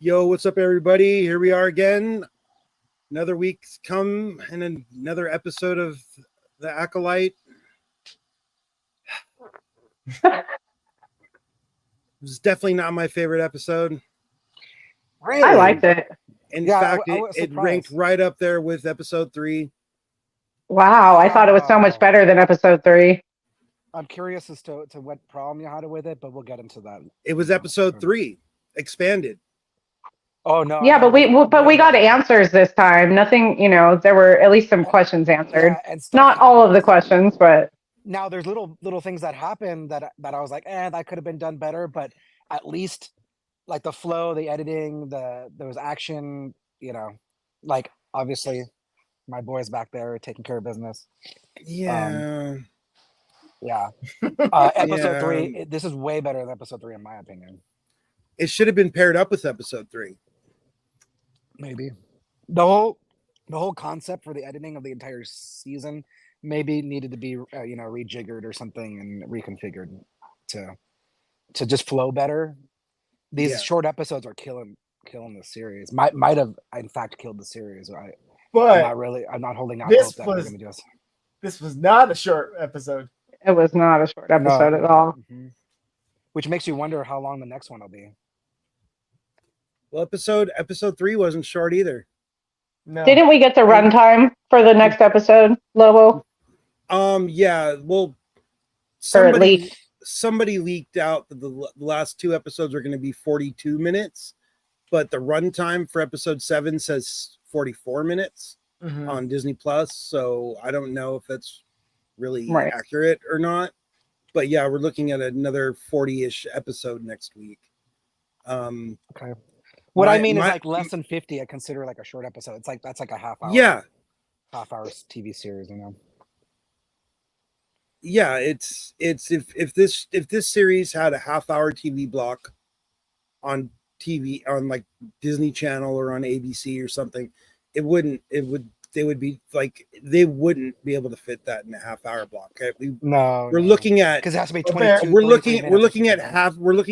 Yo, what's up, everybody? Here we are again. Another week's come and another episode of The Acolyte. It was definitely not my favorite episode. Really? I liked it. In Yeah, fact, I was it ranked surprised. right up there with episode 3. Wow, I thought it was so much better than episode 3. I'm curious as to what problem you had with it, but we'll get into that. It was episode 3, expanded. Oh no! Yeah, but we got answers this time. Nothing, there were at least some questions answered. Yeah, and stuff Not all of the questions, but now there's little things that happen that I was like, that could have been done better. But at least like the flow, the editing, there was action. Like obviously my boy's back there taking care of business. Yeah. Yeah. Episode 3. This is way better than episode 3 in my opinion. It should have been paired up with episode 3. Maybe the whole concept for the editing of the entire season maybe needed to be rejiggered or something and reconfigured to just flow better. These short episodes are killing the series. Might have in fact killed the series. But I'm not holding out this hope that was we're gonna just... this was not a short episode. it was not a short episode at all. Mm-hmm. Which makes you wonder how long the next one will be. Well, episode 3 wasn't short either. No. Didn't we get the runtime for the next episode, Lobo? Yeah. Well, Or at least somebody leaked out that the last 2 episodes are going to be 42 minutes, but the runtime for episode 7 says 44 minutes on Disney Plus. So I don't know if that's really accurate or not. But yeah, we're looking at another 40-ish episode next week. Okay. What I mean is like less than 50. I consider like a short episode. It's like that's like a half hour. Yeah. Half hour TV series, Yeah, it's if this series had a half-hour TV block on TV on like Disney Channel or on ABC or something, they wouldn't be able to fit that in a half-hour block. Okay? We're looking at because it has to be 22. We're looking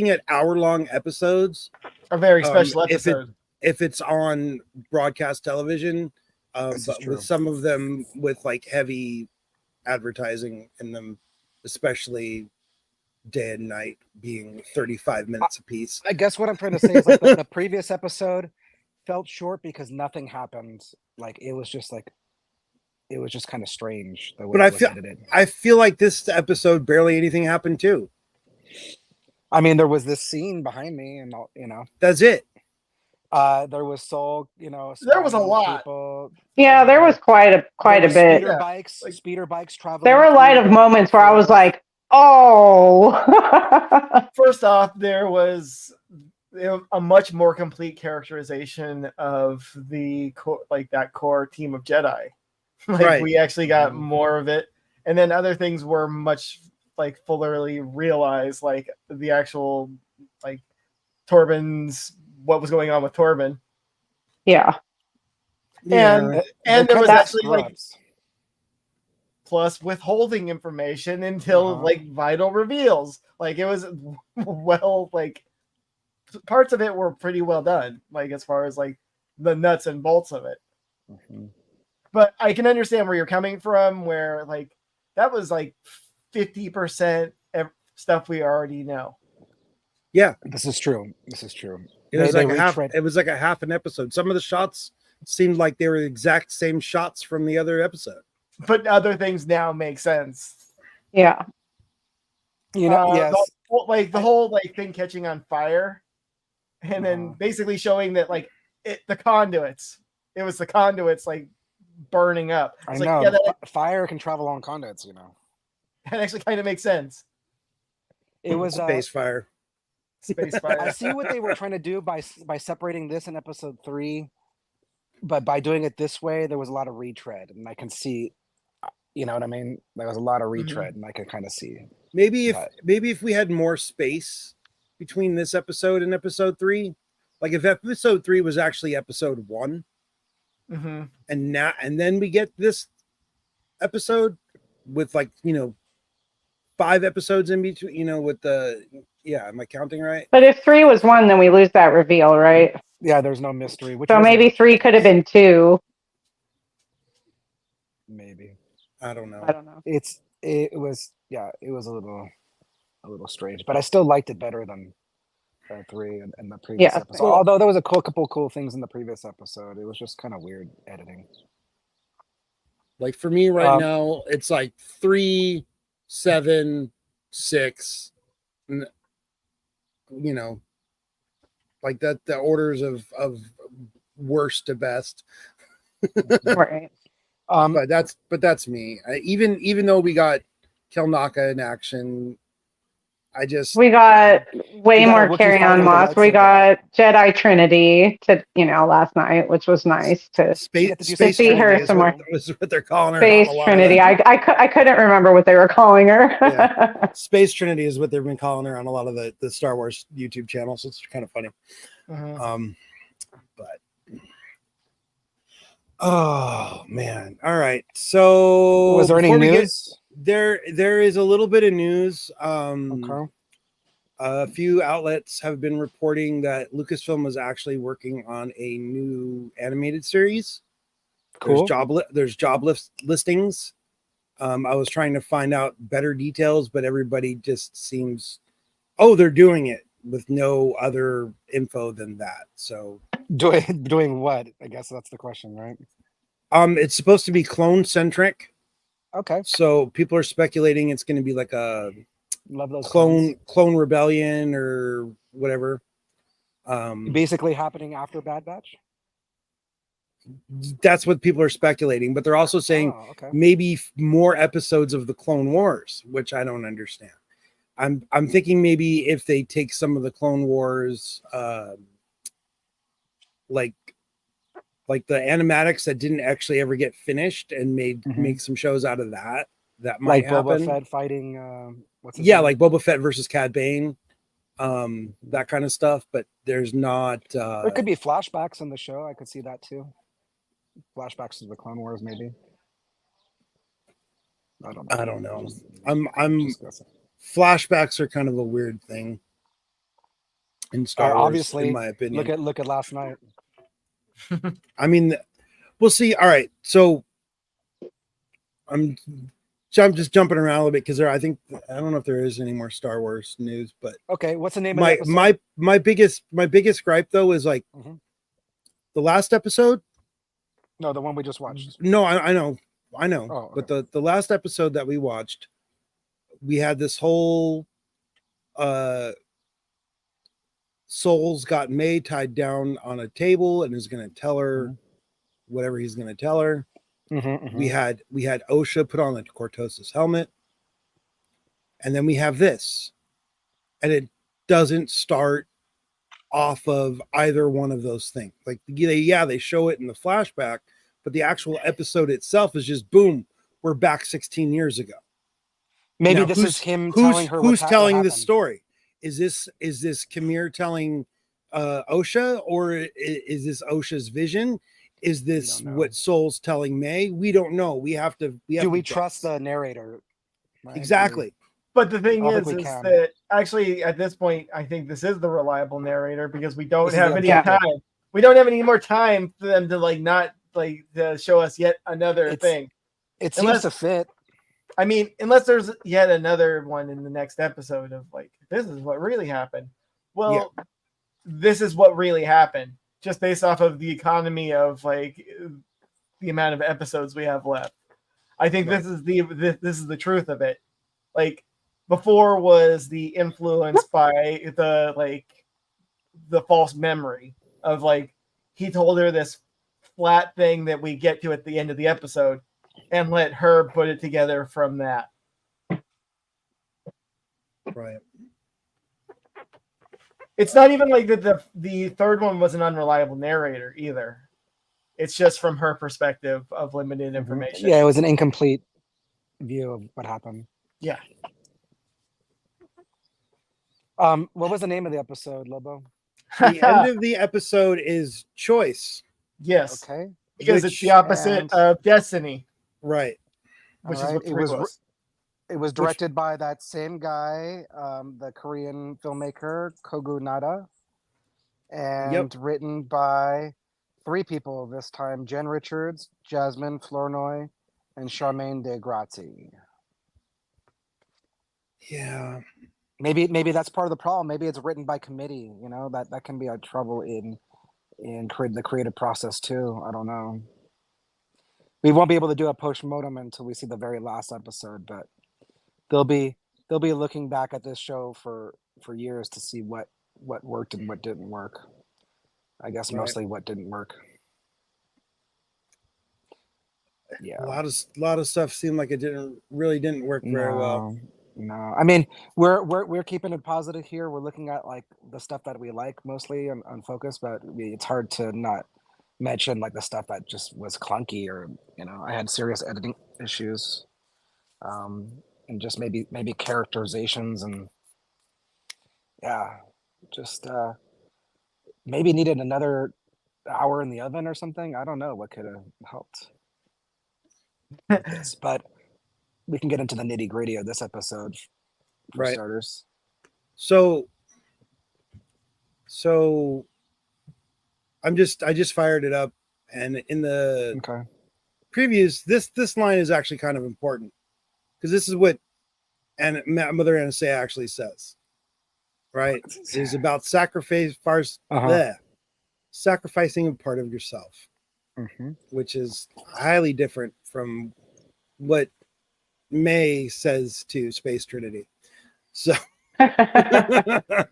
at hour-long episodes. A very special episode. If it's on broadcast television, but with some of them with like heavy advertising in them, especially day and night being 35 minutes apiece. I guess what I'm trying to say is like the previous episode felt short because nothing happened. Like it was just kind of strange the way it was edited. I feel like this episode barely anything happened too. I mean, there was this scene behind me, and that's it. There was Soul, there was a lot. People. Yeah, there was quite a bit. Speeder bikes traveling. There were a lot of moments where I was like, "Oh!" First off, there was a much more complete characterization of the that core team of Jedi. We actually got more of it, and then other things were much fully realized, like the actual Torben's. What was going on with Torben? Yeah, and there was actually plus withholding information until vital reveals. It was parts of it were pretty well done. As far as the nuts and bolts of it. But I can understand where you're coming from. Where that was 50% stuff we already know. Yeah, this is true. It was like a half an episode. Some of the shots seemed like they were the exact same shots from the other episode. But other things now make sense. Yeah. Yes. The whole thing catching on fire, and then basically showing that the conduits. It was the conduits burning up. I know. Fire can travel on conduits. That actually kind of makes sense. It was space fire. Space fire. I see what they were trying to do by separating this in episode 3, but by doing it this way, there was a lot of retread, and I can see, you know what I mean. There was a lot of retread, and I can kind of see. Maybe if we had more space between this episode and episode 3, if episode 3 was actually episode 1, and then we get this episode with 5 episodes in between, with the am I counting right? But if 3 was 1, then we lose that reveal, right? Yeah, there's no mystery. Which So wasn't maybe 3 could have been 2. maybe. I don't know. I don't know. It was a little strange, but I still liked it better than 3 and the previous Yeah, episode. same. Although there was a couple cool things in the previous episode, it was just kind of weird editing. Like for me right now, it's like 3, 7, 6. You know, like that. The orders of worst to best. Right. But that's me. Even though we got Kelnaka in action, We got way We got a more Wookiee Carry fighting On with a Moss. We lightsaber. got Jedi Trinity to last night, which was nice to Space to Space see her Trinity is some more. what they're calling her. Space on a lot Trinity. Of I couldn't remember what they were calling her. Yeah. Space Trinity is what they've been calling her on a lot of the Star Wars YouTube channels. It's kind of funny. But oh man. All right. So Was there any news? There is a little bit of news. Okay. A few outlets have been reporting that Lucasfilm was actually working on a new animated series. Cool. There's job listings. I was trying to find out better details, but everybody just seems, they're doing it with no other info than that. So doing what? I guess that's the question, right? It's supposed to be clone centric. Okay. So people are speculating it's going to be like a Love those clone rebellion or whatever. Basically happening after Bad Batch. That's what people are speculating, but they're also saying maybe more episodes of the Clone Wars, which I don't understand. I'm thinking maybe if they take some of the Clone Wars, like the animatics that didn't actually ever get finished and make some shows out of that might happen. Boba Fett fighting what's his name? like Boba Fett versus Cad Bane, that kind of stuff. But there's not. There could be flashbacks in the show. I could see that too. Flashbacks to the Clone Wars, maybe. I don't know. I'm flashbacks are kind of a weird thing in Star Wars, obviously, in my opinion. Look at last night. I mean, we'll see. All right, so I'm just jumping around a little bit because I don't know if there is any more Star Wars news, but okay, what's the name of the episode? my biggest gripe though is like the last episode. No, the one we just watched. No, I know. Oh, okay. But the last episode that we watched, we had this whole Souls got May tied down on a table and is going to tell her whatever he's going to tell her. We had Osha put on the Cortosis helmet, and then we have this, and it doesn't start off of either one of those things. Like they show it in the flashback, but the actual episode itself is just boom, we're back 16 years ago. Maybe now, this is him telling her who's telling this story. Is this Kamir telling Osha, or is this Osha's vision? Is this what Soul's telling May? We don't know. We have to. Do we trust the narrator? Right? Exactly. But the thing is that actually at this point, I think this is the reliable narrator because we don't have any time. We don't have any more time for them to to show us yet another thing. It seems to fit. I mean, unless there's yet another one in the next episode of this is what really happened. Well, this is what really happened, just based off of the economy of the amount of episodes we have left. I think this is the truth of it. Before was the influence by the false memory of he told her this flat thing that we get to at the end of the episode and let her put it together from that. Right. It's not even like that the third one was an unreliable narrator either. It's just from her perspective of limited information. Yeah, it was an incomplete view of what happened. Yeah. What was the name of the episode, Lobo? The end of the episode is Choice. Yes. Okay. Because it's the opposite of Destiny. Right. Which is what it was directed by that same guy, the Korean filmmaker Kogu Nada, and written by 3 people this time: Jen Richards, Jasmine Flournoy, and Charmaine de Grazi. Yeah. Maybe that's part of the problem. Maybe it's written by committee. You know, that can be a trouble in the creative process too. I don't know. We won't be able to do a post-mortem until we see the very last episode, but they'll be looking back at this show for years to see what worked and what didn't work. I guess mostly what didn't work. Yeah, A lot of stuff seemed like it didn't work very well. No, I mean we're keeping it positive here. We're looking at like the stuff that we like mostly on Focus, but it's hard to not mention like the stuff that just was clunky, or I had serious editing issues, and just maybe characterizations, and just maybe needed another hour in the oven or something. I don't know what could have helped with this, but we can get into the nitty gritty of this episode for starters. So I just fired it up, and in the previews, this line is actually kind of important because this is what Mother Anastasia actually says. Right? It is about sacrificing a part of yourself, which is highly different from what May says to Space Trinity. So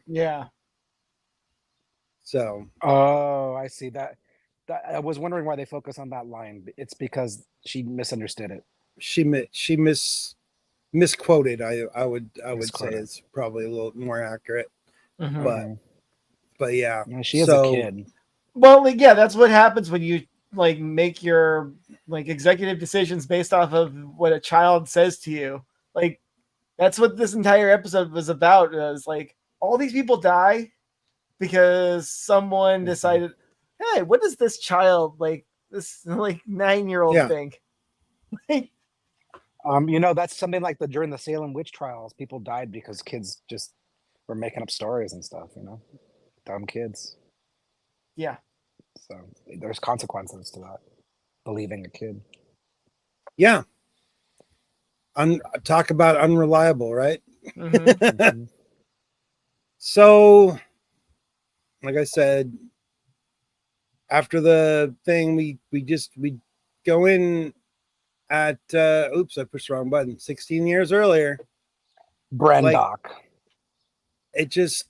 yeah. So I see that. I was wondering why they focus on that line. It's because she misunderstood it. She misquoted. I would say it's probably a little more accurate. But yeah, she is a kid. Well, yeah, that's what happens when you like make your like executive decisions based off of what a child says to you. Like that's what this entire episode was about. It was like all these people die because someone decided, hey, what does this child like this like 9-year-old think? Like, that's something like during the Salem witch trials, people died because kids just were making up stories and stuff, dumb kids. Yeah. So there's consequences to that. Believing a kid. Yeah. Talk about unreliable, right? So, like I said, after the thing, we go in at oops, I pushed the wrong button. 16 years earlier. Brendock. It just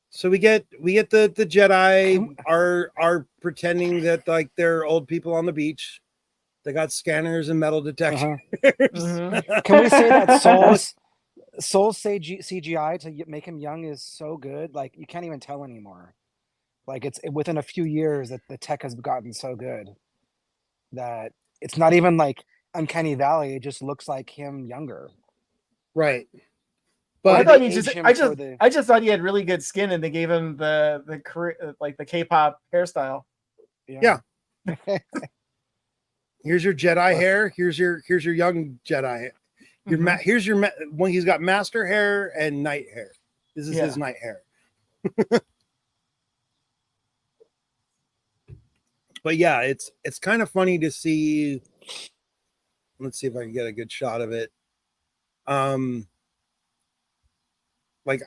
so we get the Jedi are pretending that like they're old people on the beach. They got scanners and metal detectors. Can we say that Soul's CGI to make him young is so good? Like you can't even tell anymore. Like it's within a few years that the tech has gotten so good that it's not even like Uncanny Valley. It just looks like him younger. Right. But I just thought he had really good skin, and they gave him the K-pop hairstyle. Yeah. Here's your Jedi hair. Here's your young Jedi. Here's your when he's got master hair and night hair. This is his night hair. But yeah, it's kind of funny to see. Let's see if I can get a good shot of it. Like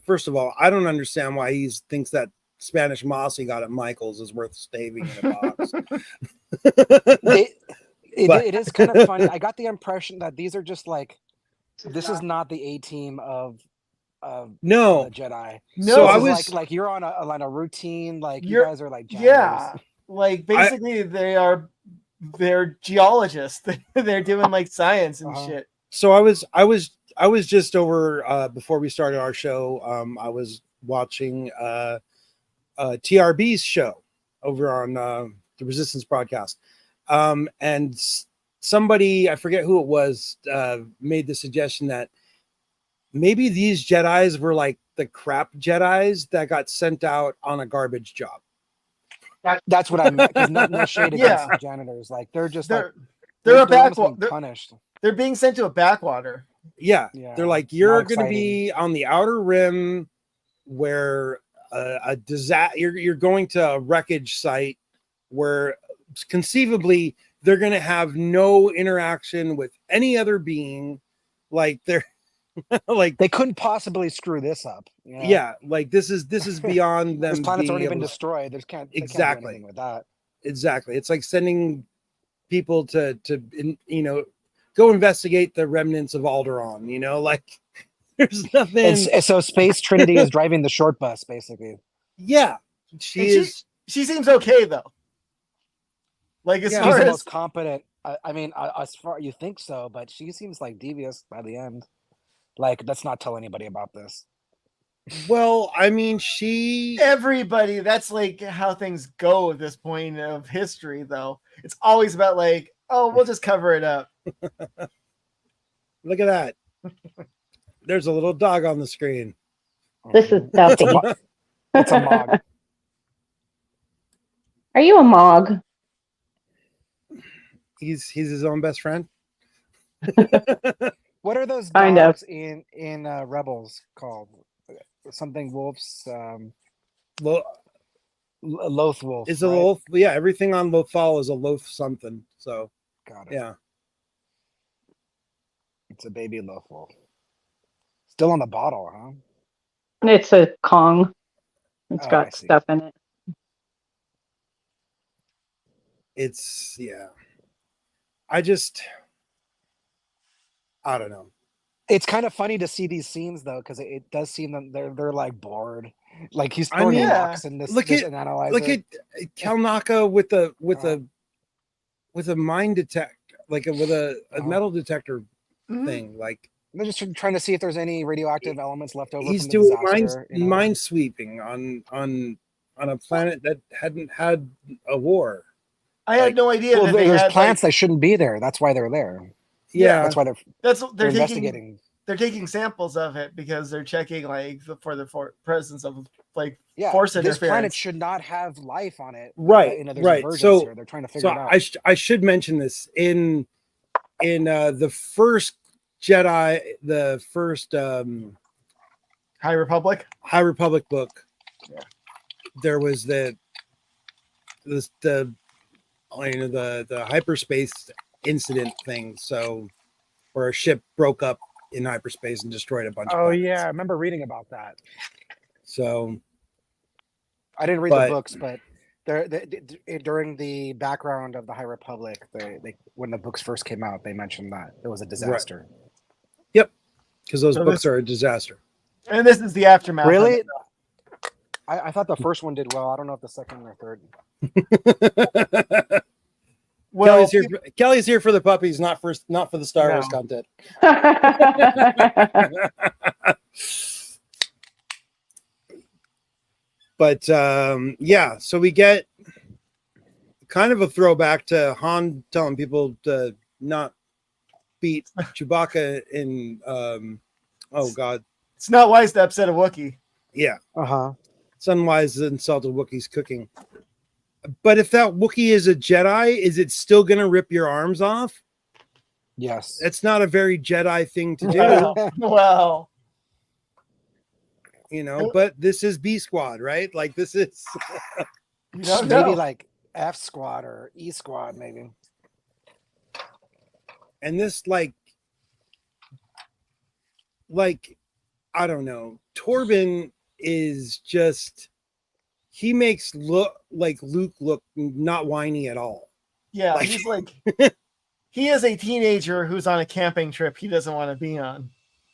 first of all, I don't understand why he thinks that Spanish moss he got at Michael's is worth staving in a box. It is kind of funny. I got the impression that these are just like, this is not the A-team of the Jedi. No, so I was like you're on a routine. Like you guys are like janitors. Yeah, like basically they're geologists. They're doing like science and shit. So I was just over before we started our show. I was watching TRB's show over on the Resistance broadcast. And somebody, I forget who it was, made the suggestion that maybe these Jedis were like the crap Jedis that got sent out on a garbage job. That's what I meant. No shade against the janitors. Like they're a backwater. Punished. They're being sent to a backwater. Yeah. They're like, you're going to be on the outer rim where a disaster. You're going to a wreckage site where conceivably they're going to have no interaction with any other being. Like they're like They couldn't possibly screw this up. You know? yeah, like this is beyond them. This planet's being already been able to- destroyed. They can't do Exactly. anything with that. Exactly. It's like sending people to go investigate the remnants of Alderaan. Like there's nothing. And so Space Trinity is driving the short bus, basically. Yeah, she is. She seems okay though. Like as She's far the as most competent. I mean, as far you think so, but she seems like devious by the end. Like, let's not tell anybody about this. Well, I mean, everybody, that's like how things go at this point of history, though. It's always about like, oh, we'll just cover it up. Look at that. There's a little dog on the screen. This is Duffy. It's a mog. Are you a mog? He's his own best friend. What are those Kind of. dogs in Rebels called? Something wolves. Loath wolf. Is a right? loaf? Yeah, everything on Lothal is a loaf something. So Got it. yeah, It's a baby loath wolf. Still on the bottle, huh? It's a Kong. It's Oh, I got see. stuff in it. it's yeah. I don't know. It's kind of funny to see these scenes though, because it does seem that they're like bored. Like he's I throwing mean, rocks in this, look this at- and analyze Look it. at Kalnaka with a mine detector, like with a metal detector Mhm. thing. Like They're just trying to see if there's any radioactive elements left over. he's from the doing disaster, you know? mine sweeping on a planet that hadn't had a war. I had no idea Well, that they there's had plants that shouldn't be there. That's why they're there. Yeah, That's why they're they're taking investigating. they're taking samples of it because they're checking like for the presence of like Yeah, force this planet interference. should not have life on it. Right, You know, there's right. versions So- here. They're trying to figure so it out. I should mention this in the first Jedi, the first High Republic. High Republic book. Yeah. There was the hyperspace incident thing. So where a ship broke up in hyperspace and destroyed a bunch of Oh planets. yeah, I remember reading about that. So I didn't read But- the books, but during the background of the High Republic, they when the books first came out, they mentioned that it was a disaster. because those So books this- are a disaster. And this is the aftermath. of Really? it. I thought the first one did well. I don't know if the second or third. Well, Kelly's here for the puppies, not for the Star Wars No. content. But yeah, so we get kind of a throwback to Han telling people to not beat Chewbacca in oh god, it's not wise to upset a Wookiee. yeah, Uh-huh. it's unwise to insult a Wookiee's cooking. But if that Wookiee is a Jedi, is it still gonna rip your arms off? Yes. That's not a very Jedi thing to do. Well, But this is B Squad, right? Like this is you don't Maybe know. like F squad or E squad, maybe. and this like I don't know. Torben is just he makes Luke look not whiny at all. Yeah, Like- he's like he is a teenager who's on a camping trip he doesn't want to be on.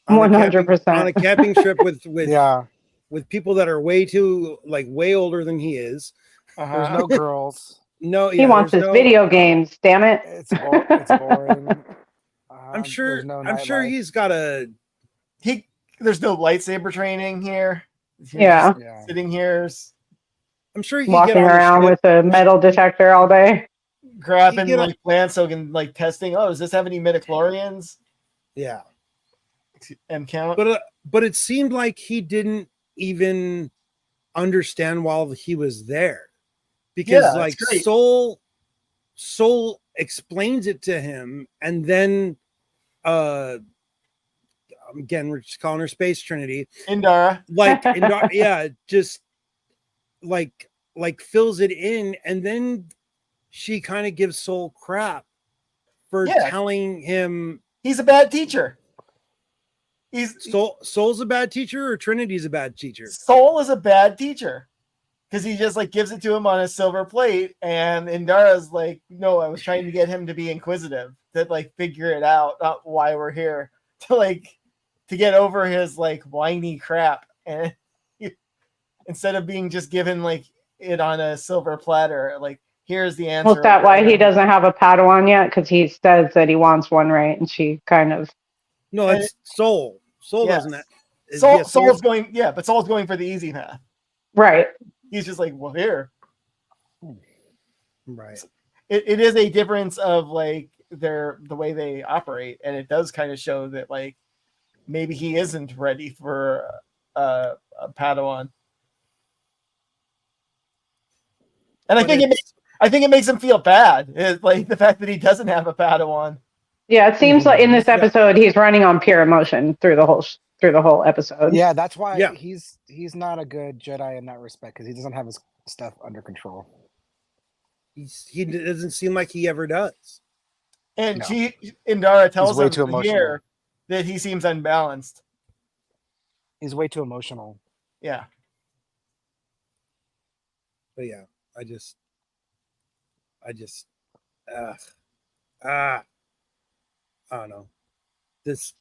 On a camping- 100%. on a camping trip with Yeah. with people that are way older than he is. There's Uh-huh. no girls. No, He wants his video games, damn it. It's boring. I'm sure. There's no I'm sure nightlife. he's got a. There's no lightsaber training here. He's Yeah. just Yeah. sitting here I'm sure he can Walking get on the around ship. with a metal detector all day. grabbing You get like plants so he can like testing. Oh, does this have any midichlorians? Yeah, And count. but it seemed like he didn't even understand while he was there, because Yeah, like it's great. Soul explains it to him, and then again we're just calling her Space Trinity. Indara. Like yeah, just like fills it in, and then she kind of gives Soul crap for telling him he's a bad teacher. Soul's a bad teacher, or Trinity's a bad teacher? Soul is a bad teacher because he just like gives it to him on a silver plate, and Indara's like, no, I was trying to get him to be inquisitive, to like figure it out, not why we're here, to get over his like whiny crap, and instead of being just given like it on a silver platter, like here's the answer. Was that why he doesn't have a Padawan yet? Because he says that he wants one, right? And she kind of. No, it's Soul. Soul doesn't. Soul's going, but Soul's going for the easy path. Right. He's just like, well, here. Right. It is a difference of like the way they operate, and it does kind of show that like maybe he isn't ready for a Padawan. And I think it makes him feel bad. It's like the fact that he doesn't have a Padawan. Yeah, it seems like in this episode he's running on pure emotion through the whole episode. Yeah, that's why he's not a good Jedi in that respect, because he doesn't have his stuff under control. He doesn't seem like he ever does. And Indara tells him here that he seems unbalanced. He's way too emotional. Yeah. But yeah, I don't know. This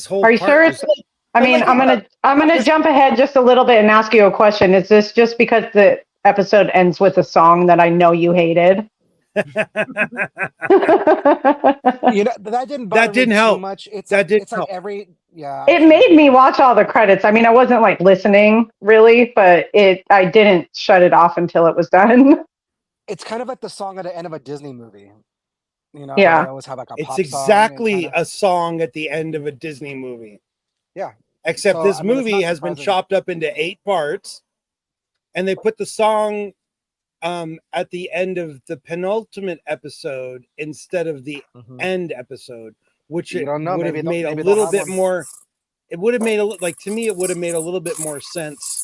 whole. Are you sure it's? I mean, I'm gonna jump ahead just a little bit and ask you a question. Is this just because the episode ends with a song that I know you hated? That didn't help too much. It's help. like It made me watch all the credits. I mean, I wasn't like listening really, but I didn't shut it off until it was done. It's kind of like the song at the end of a Disney movie. You know, yeah. they always have like a pop it's exactly a song at the end of a Disney movie. Yeah. Except this movie has been chopped up into 8 parts, and they put the song at the end of the penultimate episode instead of the end episode, which it would have made a little bit more. It would have made to me, it would have made a little bit more sense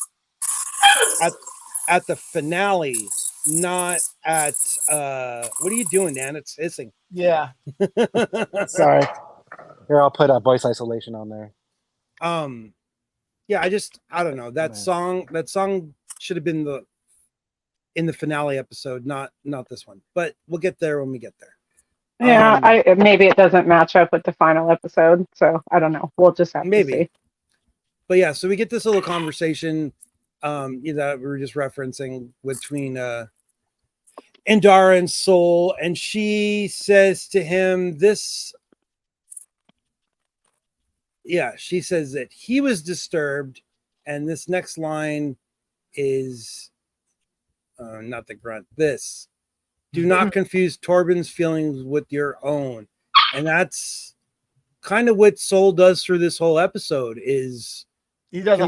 at the finale, not at what are you doing, Dan? It's hissing. Yeah. Sorry. Here, I'll put a voice isolation on there. Yeah, I don't know. That song should have been in the finale episode, not this one. But we'll get there when we get there. Yeah, maybe it doesn't match up with the final episode, so I don't know. We'll just have to see. But yeah, so we get this little conversation that we were just referencing between Indara and Soul, and she says to him she says that he was disturbed, and this next line is not the grunt. This: do not confuse Torben's feelings with your own. And that's kind of what Soul does through this whole episode, is he does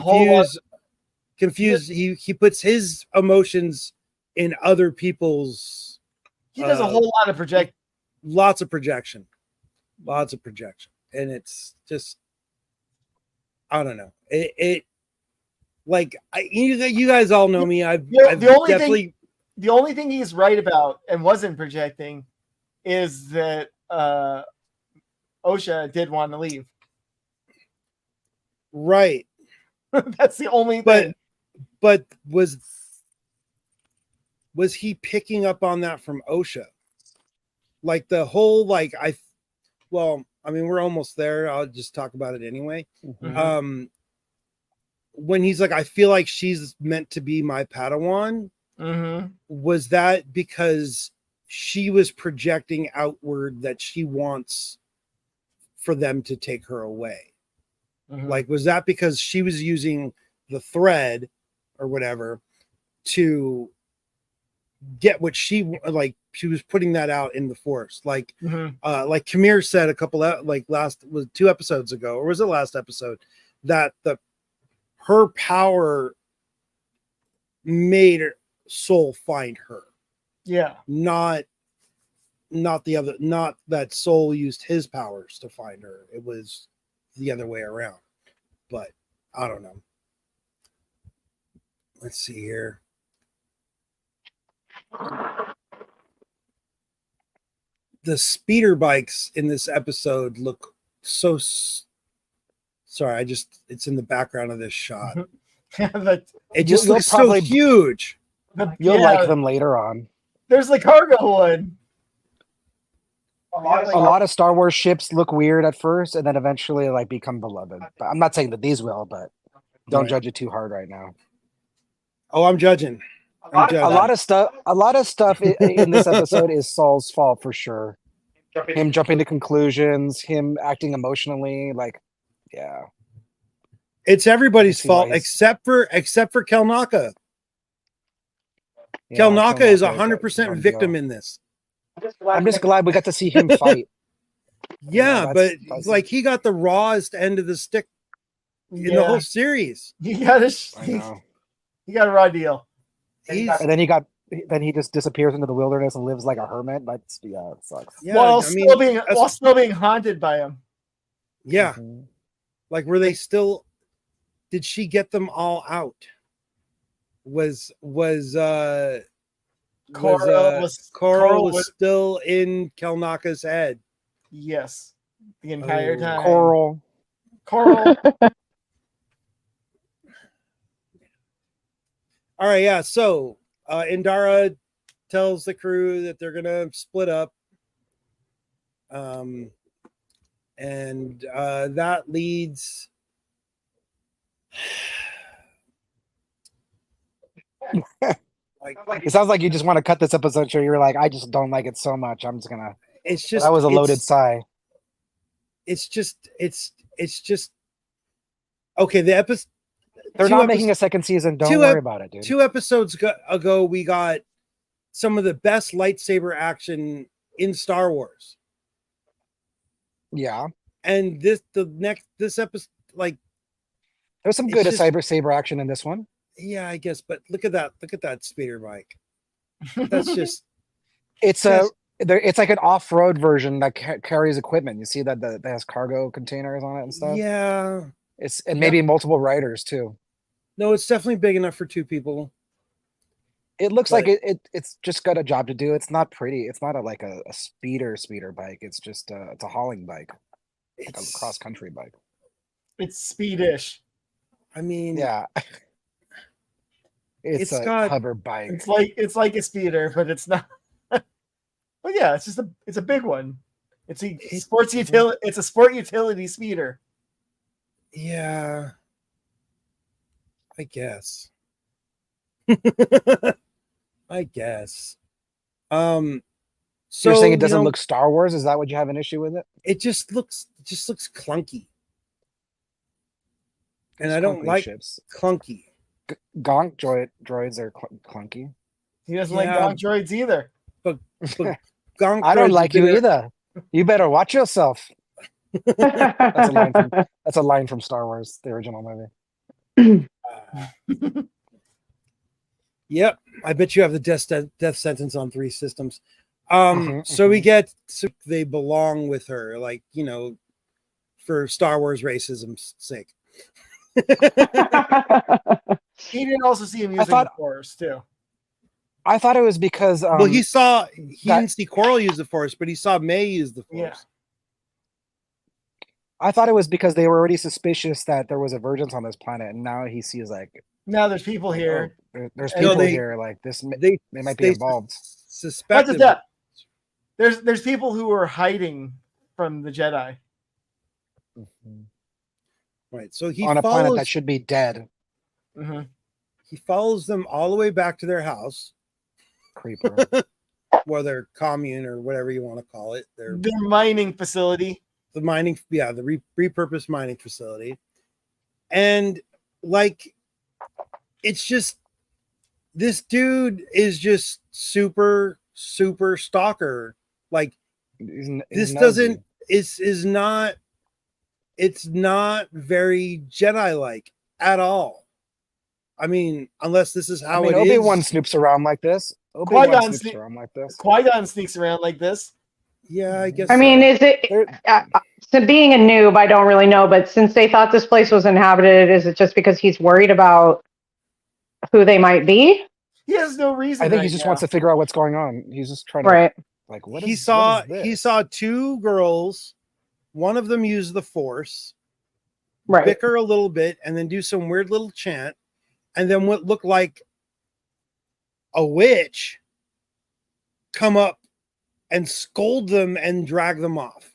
confuse. He puts his emotions in other people's. He does a whole lot of lots of projection, and it's just, I don't know. You guys all know me. The only thing he's right about and wasn't projecting is that Osha did want to leave. Right. That's the only thing. But was he picking up on that from Osha? Like the whole I mean, we're almost there. I'll just talk about it anyway. Mm-hmm. When he's like, I feel like she's meant to be my Padawan. Mm-hmm. Was that because she was projecting outward that she wants for them to take her away? Mm-hmm. Like, was that because she was using the thread or whatever to get what she was putting that out in the Force? Like, like Kamir said a couple of, was 2 episodes ago, or was it last episode, that her power made Soul find her. Yeah. Not that Soul used his powers to find her. It was the other way around. But I don't know. let's see here. The speeder bikes in this episode look so. Sorry, it's in the background of this shot. It just looks so huge. You'll like them later on. There's the cargo one. A lot of Star Wars ships look weird at first, and then eventually like become beloved. But I'm not saying that these will, but don't judge it too hard right now. Oh, I'm judging. A lot of stuff in this episode is Saul's fault for sure. Him jumping to conclusions, him acting emotionally, like, yeah. It's everybody's fault except for Kelnaka. Yeah, Kelnaka is 100% victim in this. I'm just glad we got to see him fight. Yeah, but like he got the rawest end of the stick in the whole series. He got a raw deal. And then he just disappears into the wilderness and lives like a hermit. That's it sucks. Yeah, while still being haunted by him. Yeah. Like were they still did she get them all out? Coral was still in Kelnaka's head. Yes. The entire time. Coral. All right, yeah. So Indara tells the crew that they're gonna split up. And that leads it sounds like you just want to cut this episode short. You're like, I just don't like it so much. I'm just gonna. That was a loaded sigh. It's just okay. The episode. They're not making a second season. Don't worry about it, dude. 2 episodes ago, we got some of the best lightsaber action in Star Wars. Yeah, and this episode, like, there's some good saber action in this one. Yeah, I guess, but look at that speeder bike. That's just it's like an off-road version that carries equipment. You see that has cargo containers on it and stuff. Yeah, maybe multiple riders too. No, it's definitely big enough for 2 people. It looks like it's just got a job to do. It's not pretty. It's not like a speeder bike. It's just it's a hauling bike, like a cross country bike. It's speedish. I mean, yeah. It's a hover bike. It's like a speeder, but it's not. But yeah, it's a big one. It's a sports utility. It's a sport utility speeder. Yeah, I guess. I guess. So you're saying it doesn't look Star Wars? Is that what you have an issue with it? It just looks clunky, and I don't like clunky. Gonk droids are clunky. He doesn't like gonk droids either. But gonk I don't like you either. You better watch yourself. That's a line from Star Wars, the original movie. Yep, I bet you have the death sentence on 3 systems. So they belong with her, like, for Star Wars racism's sake. He didn't also see him using the Force too. I thought it was because he didn't see Coral use the Force, but he saw May use the Force. Yeah. I thought it was because they were already suspicious that there was a virgins on this planet, and now he sees like now there's people here. There's people here like this. They might be involved. Suspected. Not just that. There's people who are hiding from the Jedi. Mm-hmm. Right. So he on a planet that should be dead. Mm-hmm. He follows them all the way back to their house. Creeper. Or their commune or whatever you want to call it. Their mining facility. The repurposed mining facility. And like, it's just, this dude is just super, super stalker. Like, it's not very Jedi-like at all. I mean, unless this is how it is. Obi-Wan snoops around like this. Qui-Gon sneaks around like this. Yeah, I guess. I mean, is it so being a noob? I don't really know, but since they thought this place was inhabited, is it just because he's worried about who they might be? He has no reason. I think right he just now. wants to figure out what's going on. He's just trying to Right. like what he is saw what is he this? saw two girls, one of them use the Force, Right. bicker a little bit, and then do some weird little chant, and then what looked like a witch come up and scold them and drag them off.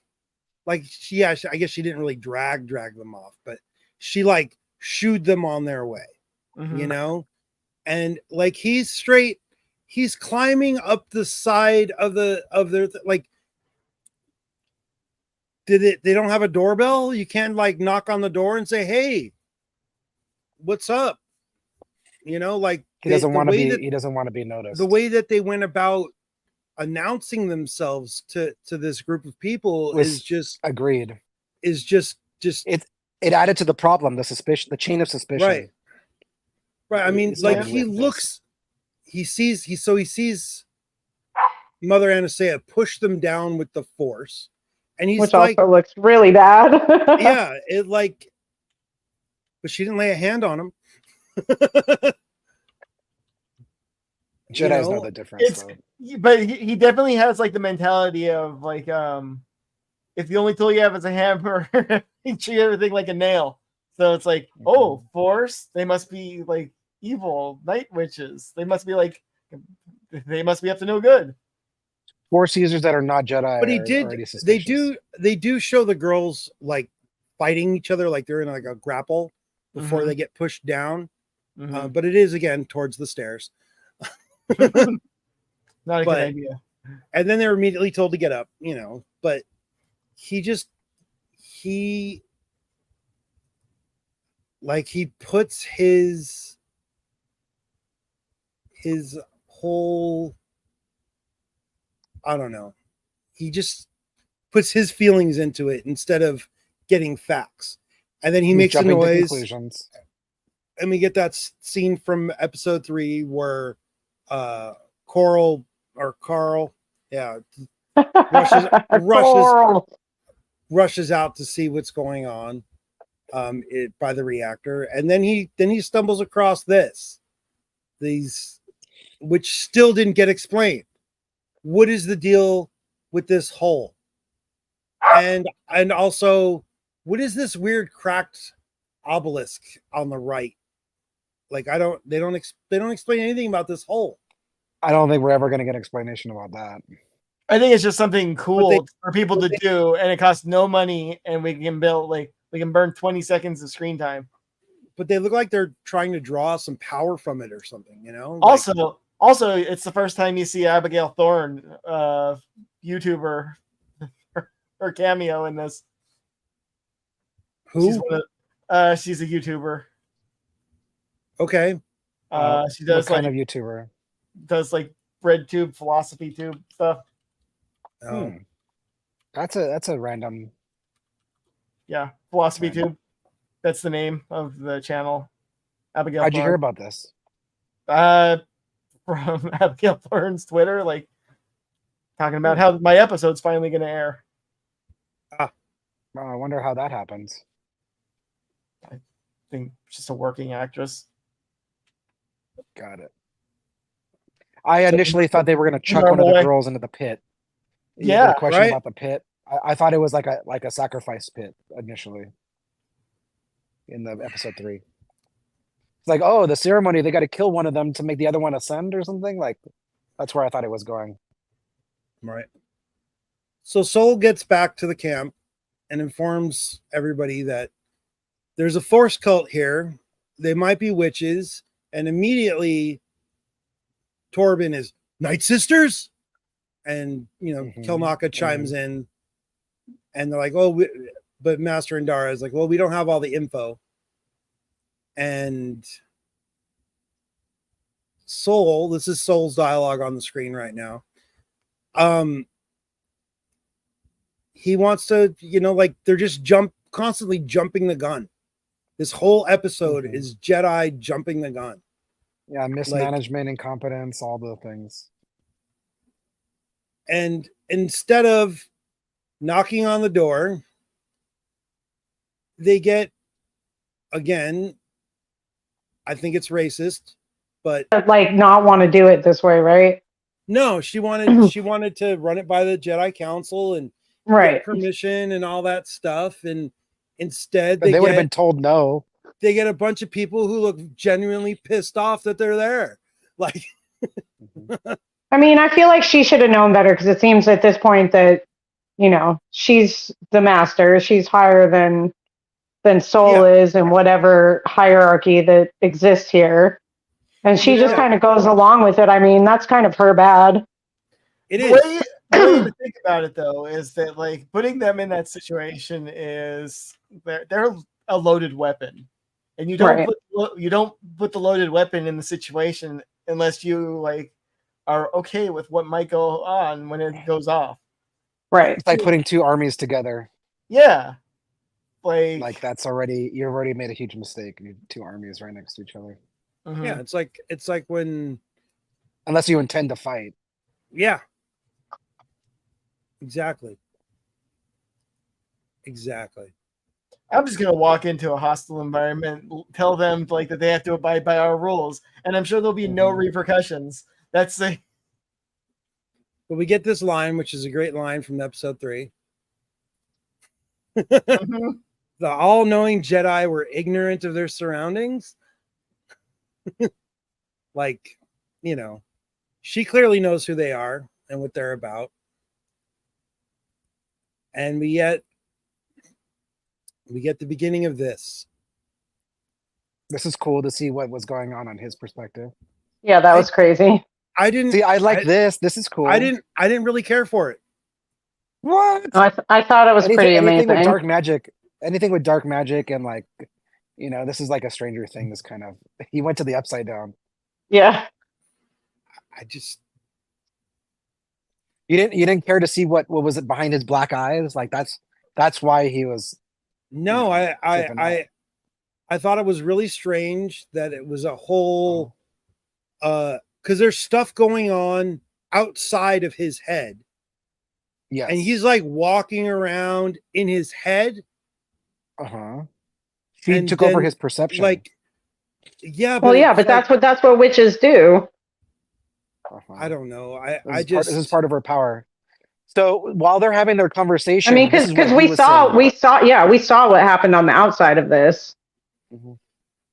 Like, I guess she didn't really drag them off, but she like shooed them on their way, you know? And like he's climbing up the side of their like, they don't have a doorbell? You can't like knock on the door and say, hey, what's up? You know, like he doesn't want to be noticed. The way that they went about announcing themselves to this group of people is just agreed. Is just it added to the problem, the suspicion, the chain of suspicion. Right. I mean, like he sees Mother Anastasia push them down with the Force, and he's which like, also looks really bad. yeah, it like, but she didn't lay a hand on him. Jedi's know the difference. But he definitely has like the mentality of like, if the only tool you have is a hammer, you treat everything like a nail. So it's like, oh, Force, they must be like evil night witches. They must be up to no good. Force users that are not Jedi. But they do show the girls like fighting each other, like they're in like a grapple before they get pushed down. But it is again towards the stairs. Not a good idea. And then they're immediately told to get up, you know, but he puts his whole, I don't know, he just puts his feelings into it instead of getting facts. And then he makes a noise. And we get that scene from episode 3 where Carl rushes out to see what's going on by the reactor, and then he stumbles across these, which still didn't get explained. What is the deal with this hole? And also, what is this weird cracked obelisk on the right? Like, they don't explain anything about this hole. I don't think we're ever going to get an explanation about that. I think it's just something cool for people to do, and it costs no money, and we can burn 20 seconds of screen time. But they look like they're trying to draw some power from it or something, you know? Also, it's the first time you see Abigail Thorne, YouTuber, her cameo in this. Who? She's a YouTuber. Okay. She does what kind of YouTuber? Does like bread tube, philosophy tube stuff. Oh. That's a random. Yeah, philosophy tube. That's the name of the channel. Abigail. How'd you hear about this? From Abigail Thorne's Twitter, like talking about how my episode's finally going to air. I wonder how that happens. I think she's just a working actress. Got it. I initially thought they were going to chuck one of the girls into the pit. Yeah, the question about the pit. I thought it was like a sacrifice pit initially. In the episode 3, it's like, oh, the ceremony, they got to kill one of them to make the other one ascend or something. Like, that's where I thought it was going. Right. So Soul gets back to the camp and informs everybody that there's a Force cult here. They might be witches, and immediately Torben is Night Sisters, and Kilnaka chimes in, and they're like, "Oh, but Master Indara is like, well, we don't have all the info." And Soul, this is Soul's dialogue on the screen right now. He wants to, like they're just constantly jumping the gun. This whole episode is Jedi jumping the gun. Yeah, mismanagement, incompetence, all the things. And instead of knocking on the door, they get, again, I think it's racist, but like not want to do it this way, right? no, she wanted to run it by the Jedi Council and Right. get permission and all that stuff. And instead, But they would have been told no. They get a bunch of people who look genuinely pissed off that they're there. Like, I mean, I feel like she should have known better because it seems at this point that, you know, she's the master. She's higher than Soul is in whatever hierarchy that exists here. And she just kind of goes along with it. I mean, that's kind of her bad. It The is. way to think about it, though, is that like putting them in that situation is they're a loaded weapon, and you don't put the loaded weapon in the situation unless you like are okay with what might go on when it goes off. Right. It's like putting two armies together. Yeah. Like that's you've already made a huge mistake. You have two armies right next to each other. Mm-hmm. Yeah, it's like when, unless you intend to fight. Yeah. Exactly. I'm just gonna walk into a hostile environment, tell them like that they have to abide by our rules, and I'm sure there'll be no repercussions. That's the. But we get this line, which is a great line from episode 3. The all-knowing Jedi were ignorant of their surroundings. Like, you know, she clearly knows who they are and what they're about. And we get the beginning of this. This is cool to see what was going on his perspective. Yeah, that was crazy. I didn't see. I like this. This is cool. I didn't really care for it. What? I thought it was pretty amazing. With dark magic, anything with dark magic, and like, you know, this is like a Stranger Thing. This kind of he went to the upside down. Yeah. I just you didn't care to see what was it behind his black eyes? Like that's why he was. No, I thought it was really strange that it was a whole because there's stuff going on outside of his head. Yeah. And he's like walking around in his head. He took over his perception. Like, yeah. But that's what witches do. I don't know. This is part of her power. So while they're having their conversation, I mean, because we saw what happened on the outside of this.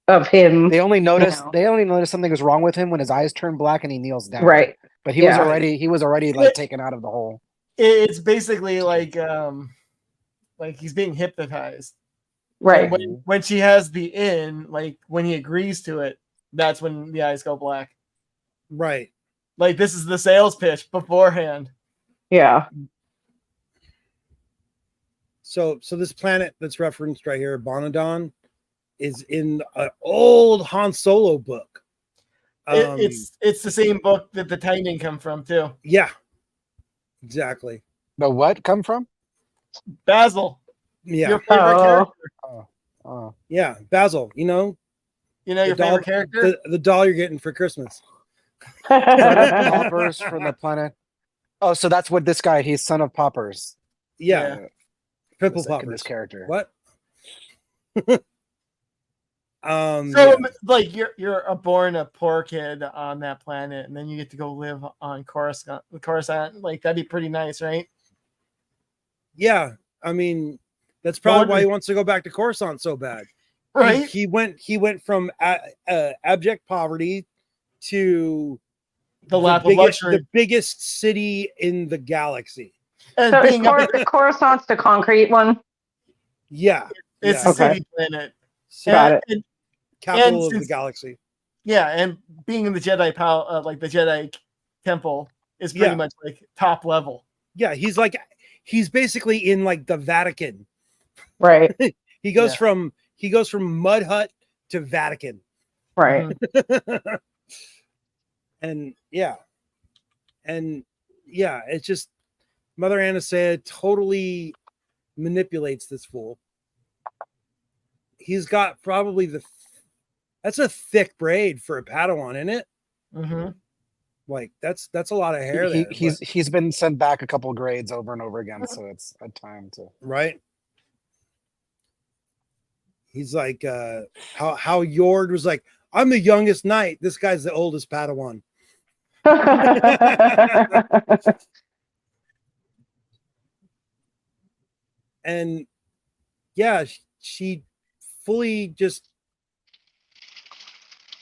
Of him. They only noticed something was wrong with him when his eyes turned black and he kneels down. Right. But he was already like taken out of the hole. It's basically like he's being hypnotized. Right. When she has the in, like when he agrees to it, that's when the eyes go black. Right. Like this is the sales pitch beforehand. Yeah. So this planet that's referenced right here, Bonadon, is in an old Han Solo book. It's the same book that the Titan come from too. Yeah. Exactly. The what come from? Basil. Yeah. Your favorite character. Oh. Yeah, Basil. You know your favorite character. The doll you're getting for Christmas. Poppers from the planet. Oh, so that's what this guy. He's son of Poppers. Yeah. Pimple Poppers. This character. What? So like you're born a poor kid on that planet, and then you get to go live on Coruscant. Like that'd be pretty nice, right? Yeah, I mean that's probably why he wants to go back to Coruscant so bad. Right? He went from abject poverty to the biggest city in the galaxy. And so is Coruscant's the concrete one? Yeah, it's a city planet. Got it. Capital of the galaxy. Yeah, and being in the Jedi like the Jedi temple is pretty much like top level. Yeah, he's basically in like the Vatican. Right. he goes from Mud Hut to Vatican. Right. And it's just Mother Anastasia totally manipulates this fool. He's got probably that's a thick braid for a Padawan, isn't it? Mm-hmm. Like that's a lot of hair. He's been sent back a couple grades over and over again, so it's a time to right. He's like how Yord was like, I'm the youngest knight. This guy's the oldest Padawan. And yeah, she fully just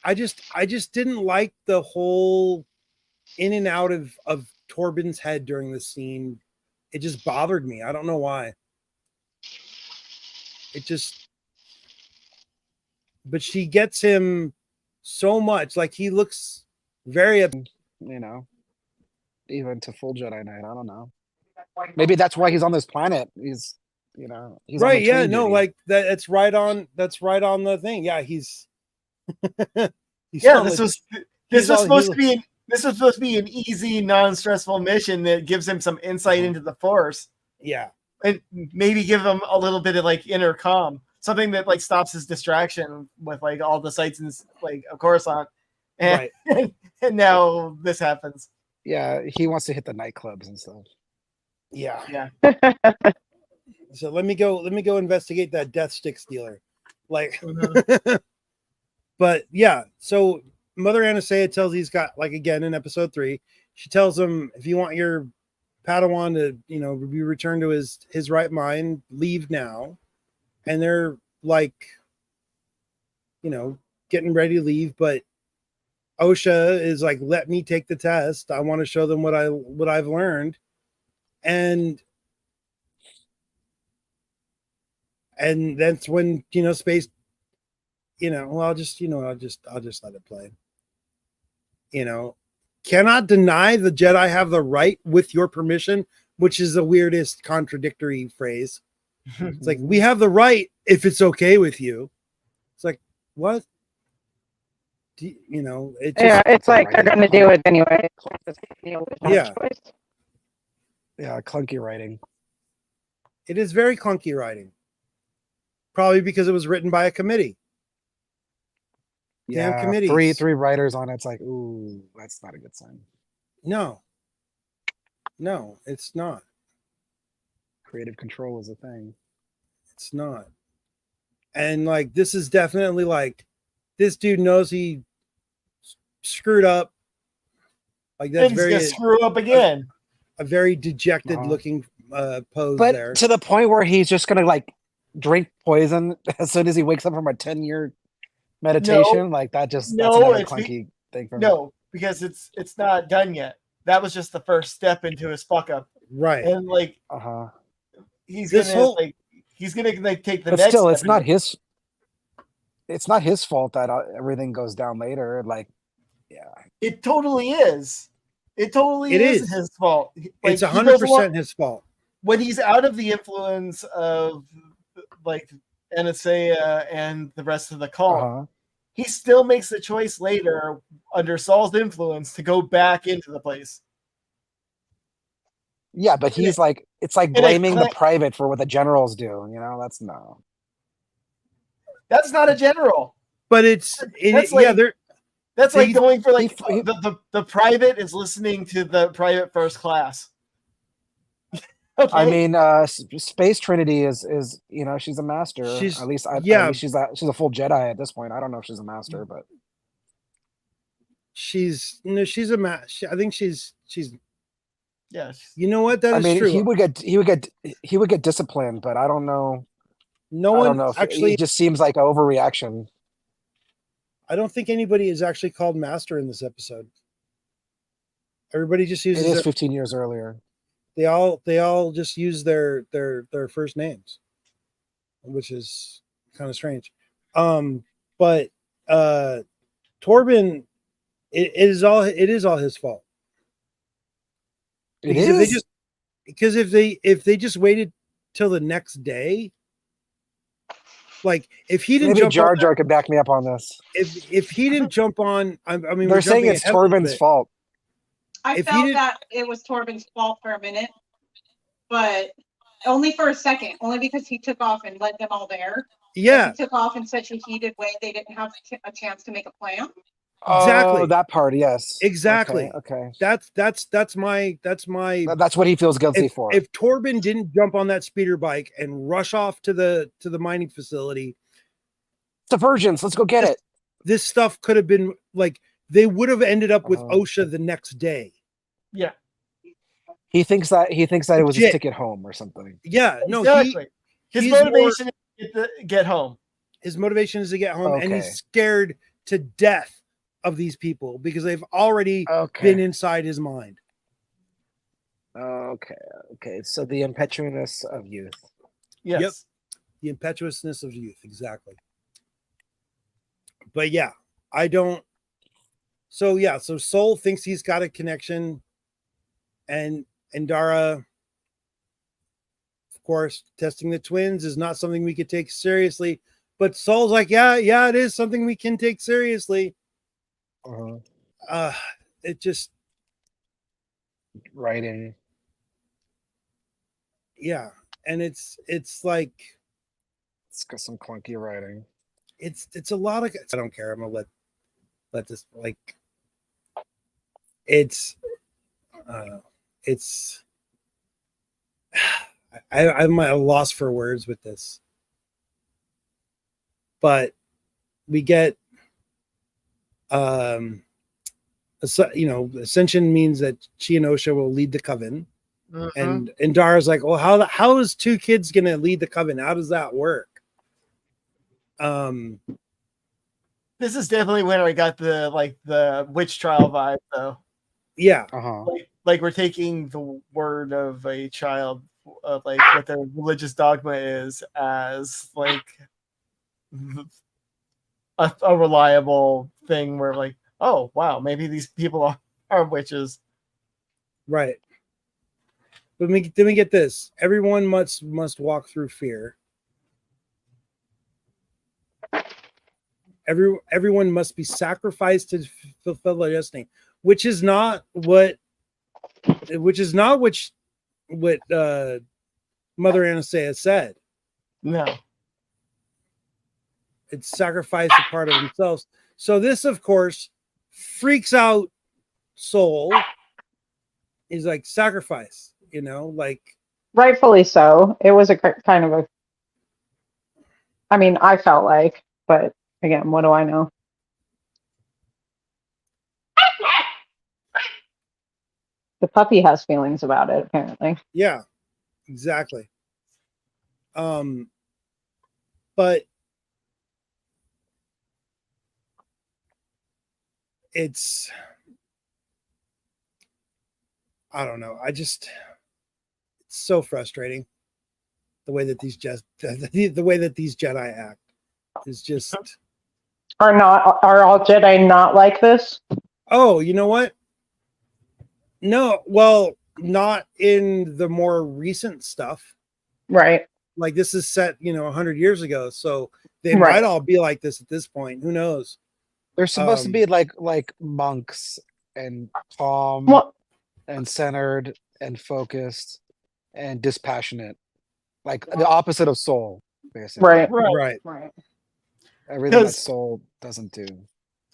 I just didn't like the whole in and out of Torben's head during the scene. It just bothered me. I don't know why. But she gets him so much. Like he looks very, you know, even to full Jedi Knight. I don't know. Maybe that's why he's on this planet. He's he's right. On the Yeah, train no, duty. like that. That's right on the thing. Yeah, he's this was supposed to be an easy, non-stressful mission that gives him some insight into the Force. Yeah. And maybe give him a little bit of like inner calm, something that like stops his distraction with like all the sights and like of Coruscant. And, right. and now this happens. Yeah, he wants to hit the nightclubs and stuff. Yeah. So let me go investigate that death stick stealer. Like but yeah, so Mother Anastasia tells he's got, like, again in episode 3, she tells him, if you want your Padawan to, be returned to his right mind, leave now. And they're like, getting ready to leave, but Osha is like, let me take the test. I want to show them what I've learned. And that's when, Space, I'll just let it play. Cannot deny the Jedi have the right with your permission, which is the weirdest contradictory phrase. It's like, we have the right if it's okay with you. It's like, what? It's like they're going to do it anyway. Yeah. Yeah, clunky writing. It is very clunky writing. Probably because it was written by a committee. Yeah, damn committees. Three writers on it. It's like, ooh, that's not a good sign. No, it's not. Creative control is a thing. It's not. And like, this is definitely like, this dude knows he screwed up. Like, that's very screw up again. A very dejected looking pose but there. To the point where he's just gonna like drink poison as soon as he wakes up from a 10-year meditation. Like that just that's another clunky thing for me. No, because it's not done yet. That was just the first step into his fuck up. Right. And like he's gonna take the but next still step. It's not his fault that everything goes down later. Like, yeah, it totally is. It totally is his fault. Like, it's 100% his fault. When he's out of the influence of like Anastasia and the rest of the cult, he still makes the choice later under Saul's influence to go back into the place. Yeah, but he's like, it's like blaming the private for what the generals do. That's not a general. But that's like going for like the private is listening to the private first class. Okay. I mean, Space Trinity is she's a master. At least she's a full Jedi at this point. I don't know if she's a master, but she's a master. I think she's. Yes. You know what? That is true. He would get disciplined, but I don't know. I don't know if it just seems like an overreaction. I don't think anybody is actually called master in this episode. Everybody just uses. It is 15 years earlier. They all just use their first names, which is kind of strange. But Torben, it is all his fault. Because if they just waited till the next day, like if he didn't jump Jar Jar could back me up on this. If he didn't jump on, I mean, they're saying it's Torben's fault. I felt that it was Torben's fault for a minute, but only for a second. Only because he took off and led them all there. Yeah, he took off in such a heated way they didn't have a chance to make a plan. Exactly. Oh, that part, yes. Exactly. Okay. That's what he feels guilty for. If Torben didn't jump on that speeder bike and rush off to the mining facility, divergence, let's go get it. this stuff could have been like they would have ended up with OSHA the next day. Yeah. He thinks that it was his Legit. ticket home or something. Yeah, no, Exactly. His he's motivation is to get home. his motivation is to get home, and Okay. he's scared to death of these people because they've already been inside his mind. Okay. So the impetuousness of youth. Yes. Yep. The impetuousness of youth, exactly. But yeah, I don't. So yeah, so Soul thinks he's got a connection, and Dara, of course, testing the twins is not something we could take seriously. But Soul's like, yeah, it is something we can take seriously. It just writing. Yeah, and it's like it's got some clunky writing. It's a lot of. I don't care. I'm gonna let this like. It's. I'm at a loss for words with this. But we get, ascension means that she and OSHA will lead the coven. And Dara's like, well, how is two kids gonna lead the coven? How does that work? This is definitely when I got the witch trial vibe, though. Yeah. Like we're taking the word of a child, like what their religious dogma is, as like a reliable thing. Where like, oh wow, maybe these people are witches, right? But then we get this: everyone must walk through fear. Everyone must be sacrificed to fulfill their destiny, which is not what Mother Anastasia said. No, it's sacrifice a part of themselves. So this, of course, freaks out Soul. He's like, sacrifice, like rightfully so. It was a kind of a. I mean, I felt like, but again, what do I know? The puppy has feelings about it, apparently. Yeah, exactly. But it's, I don't know. It's so frustrating the way that these Jedi act is just. Are all Jedi not like this? Oh, you know what? No, well, not in the more recent stuff. Right. Like this is set, 100 years ago, so they might all be like this at this point. Who knows? They're supposed to be like monks and calm and centered and focused and dispassionate, like the opposite of Soul, basically. Right. Everything that Soul doesn't do.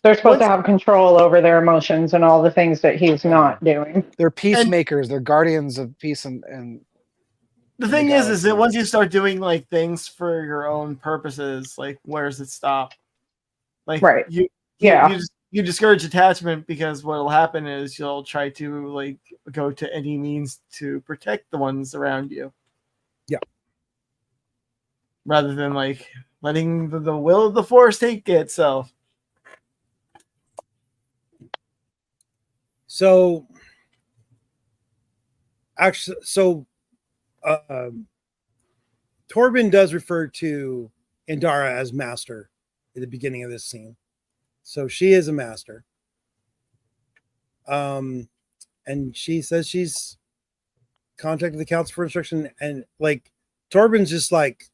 They're supposed to have control over their emotions and all the things that he's not doing. They're peacemakers. They're guardians of peace and the thing is that once you start doing like things for your own purposes, like where does it stop? Like you discourage attachment, because what'll happen is you'll try to like go to any means to protect the ones around you. Yeah. Rather than like letting the will of the Force take itself. So actually, Torben does refer to Indara as master at the beginning of this scene. So she is a master. And she says she's contacted the council for instruction, and like Torben's just like,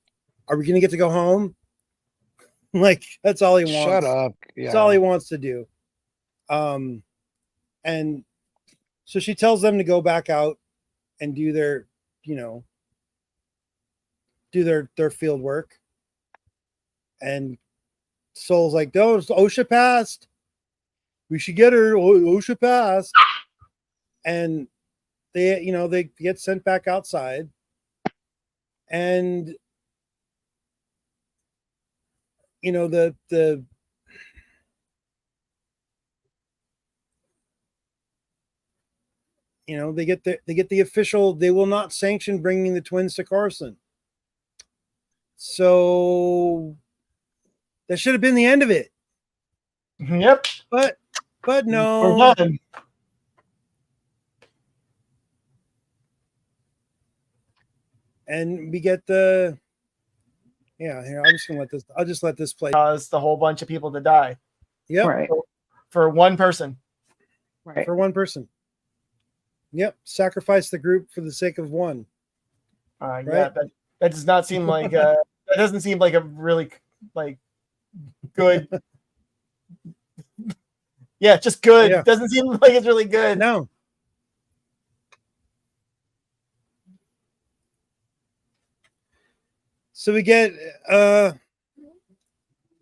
are we gonna get to go home? Like that's all he wants. Shut up. Yeah. That's all he wants to do. And so she tells them to go back out and do their, do their field work. And Soul's like, no, OSHA passed. We should get her. OSHA passed. And they get sent back outside. And the you know, they get the official. They will not sanction bringing the twins to Coruscant. So that should have been the end of it. Yep. But no. We're done. And we get the here, I'll just let this play. Caused a whole bunch of people to die. Yep. Right. For one person. Right. For one person. Yep. Sacrifice the group for the sake of one. Yeah, Right? that does not seem like that doesn't seem like a really like good. Yeah, just good. Yeah. Doesn't seem like it's really good. No. So we get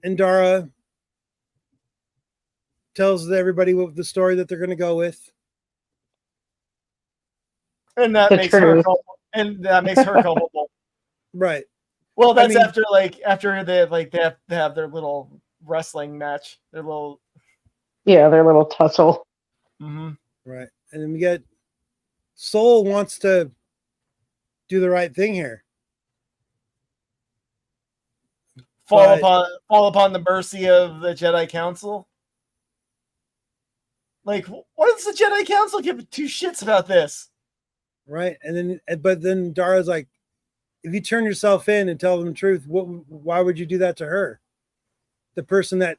Indara tells everybody what the story that they're going to go with. And that The makes her truth. culpable. And that makes her culpable. Right. Well, that's I mean- after they have to have their little wrestling match. Their little Yeah, their little tussle. Right. And then we get Soul wants to do the right thing here. fall But- upon the mercy of the Jedi Council. Like, what does the Jedi Council give two shits about this? Right. And then Dara's like, if you turn yourself in and tell them the truth, why would you do that to her? The person that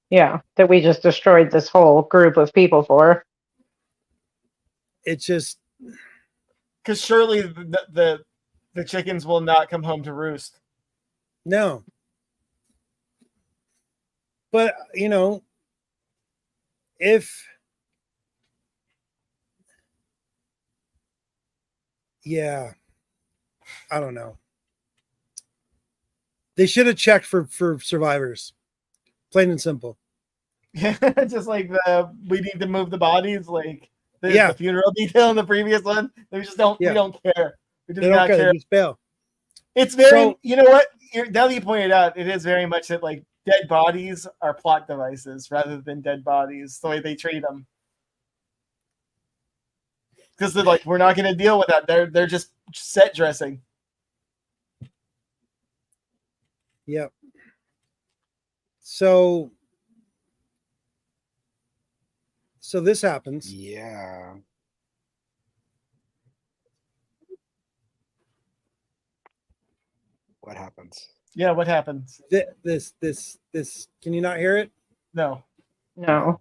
Yeah, that we just destroyed this whole group of people for. it's just, Because surely the chickens will not come home to roost. no. But, I don't know. They should have checked for survivors. Plain and simple. Just like we need to move the bodies, like Yeah. the funeral detail in the previous one. They just don't. Yeah. We don't care. We do They not don't care. care. They just bail. It's very. So- You know what? Now that you pointed out, it is very much that like dead bodies are plot devices rather than dead bodies. The way they treat them, because they're like, we're not going to deal with that. They're just set dressing. Yep. So this happens. Yeah. What happens? Yeah, what happens? This. Can you not hear it? No. No.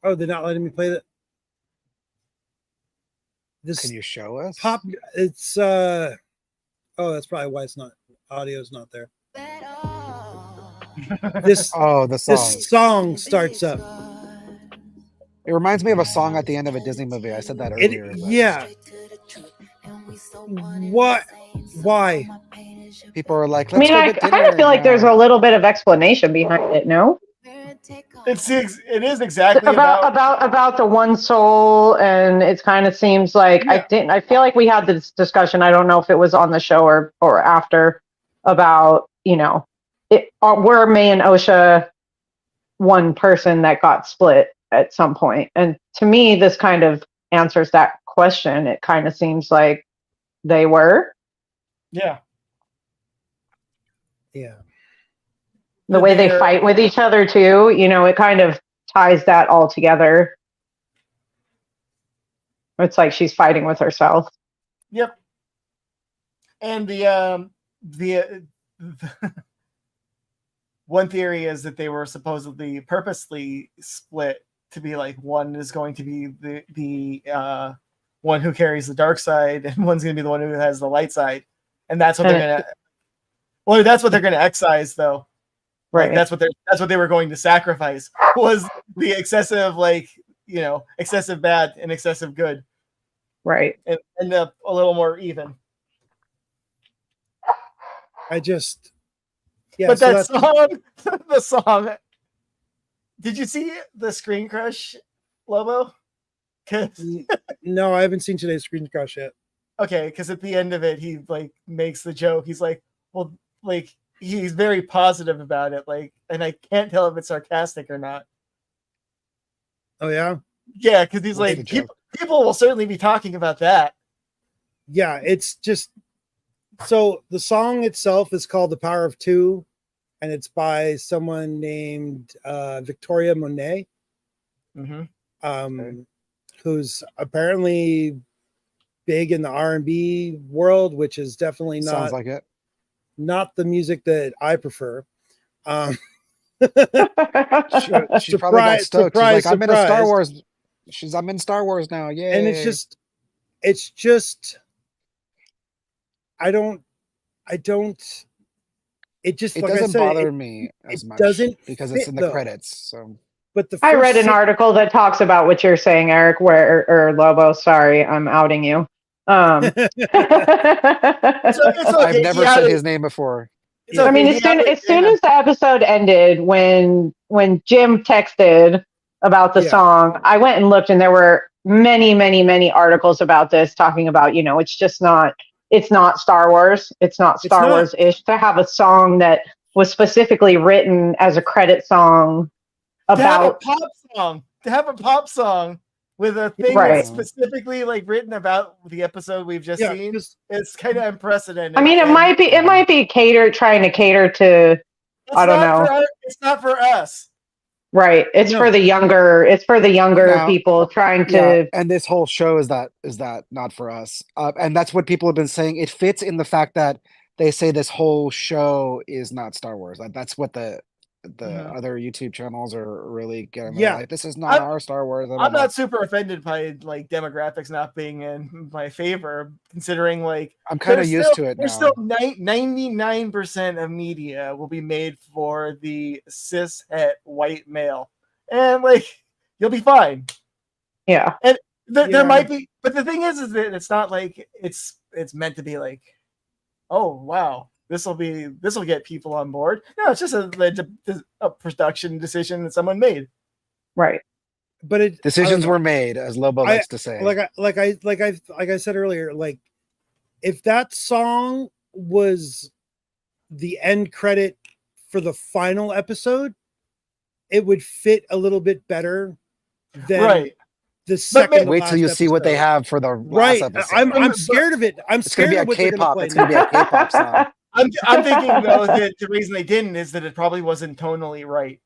Oh, they're not letting me play that. This Can you show us? pop. It's oh, that's probably why it's not. Audio's not there. This Oh, the song. this song starts up. It reminds me of a song at the end of a Disney movie. I said that earlier. but Yeah. What? Why? People are like, I let's mean, go I get kind dinner of feel like there's a now. little bit of explanation behind it, no? It is exactly about the one soul, and it kind of seems like Yeah. I feel like we had this discussion. I don't know if it was on the show or after, about were May and Osha one person that got split at some point, and to me this kind of answers that question. It kind of seems like they were. Yeah. Yeah. The way they fight with each other too, it kind of ties that all together. It's like she's fighting with herself. Yep. And the one theory is that they were supposedly purposely split to be like, one is going to be the one who carries the dark side, and one's going to be the one who has the light side, and that's what they're gonna. Well, that's what they're gonna excise, though. Right. Like, that's what they were going to sacrifice, was the excessive excessive bad and excessive good, Right. and end up a little more even. But that song, the song. Did you see the Screen Crush, Lobo? No, I haven't seen today's Screen Crush yet. Okay, because at the end of it, he like makes the joke. He's like, "Well, like he's very positive about it. Like, and I can't tell if it's sarcastic or not. Oh yeah. Yeah, because he's like, people will certainly be talking about that. Yeah, it's just so the song itself is called "The Power of Two," and it's by someone named Victoria Monet, who's apparently big in the R&B world, which is definitely Sounds like it. Not the music that I prefer. She probably got stoked. She's like, I'm in a Star Wars. I'm in Star Wars now. Yay. And it's just I don't it doesn't bother me as much because it's in the credits. So but I read an article that talks about what you're saying, Eric, or Lobo, sorry, I'm outing you. I've never said his name before. I mean, as soon as the episode ended, when Jim texted about the song, I went and looked, and there were many articles about this, talking about, it's not Star Wars. It's not Star Wars-ish to have a song that was specifically written as a credit song about to have a pop song with a thing that's specifically like written about the episode we've just seen. It's kind of unprecedented. I mean, it might be trying to cater to, I don't know. It's not for us. Right. It's for the younger people trying to. And this whole show is that not for us. And that's what people have been saying. It fits in the fact that they say this whole show is not Star Wars. That's what the other YouTube channels are really getting. Like, this is not our Star Wars. I'm not super offended by like demographics not being in my favor, considering like I'm kind of used to it now. There's still 99% of media will be made for the cis het white male, and like you'll be fine. Yeah, and there might be, but the thing is that it's not like it's meant to be like, oh wow, this will get people on board. No, it's just a production decision that someone made. Right. But decisions were made, as Lobo likes to say. Like I said earlier, like if that song was the end credit for the final episode, it would fit a little bit better than the second. Wait till you see what they have for the last episode. I'm scared of it. I'm scared of what they're going to play. It's going to be a K-pop song. I'm thinking though that the reason they didn't is that it probably wasn't tonally right.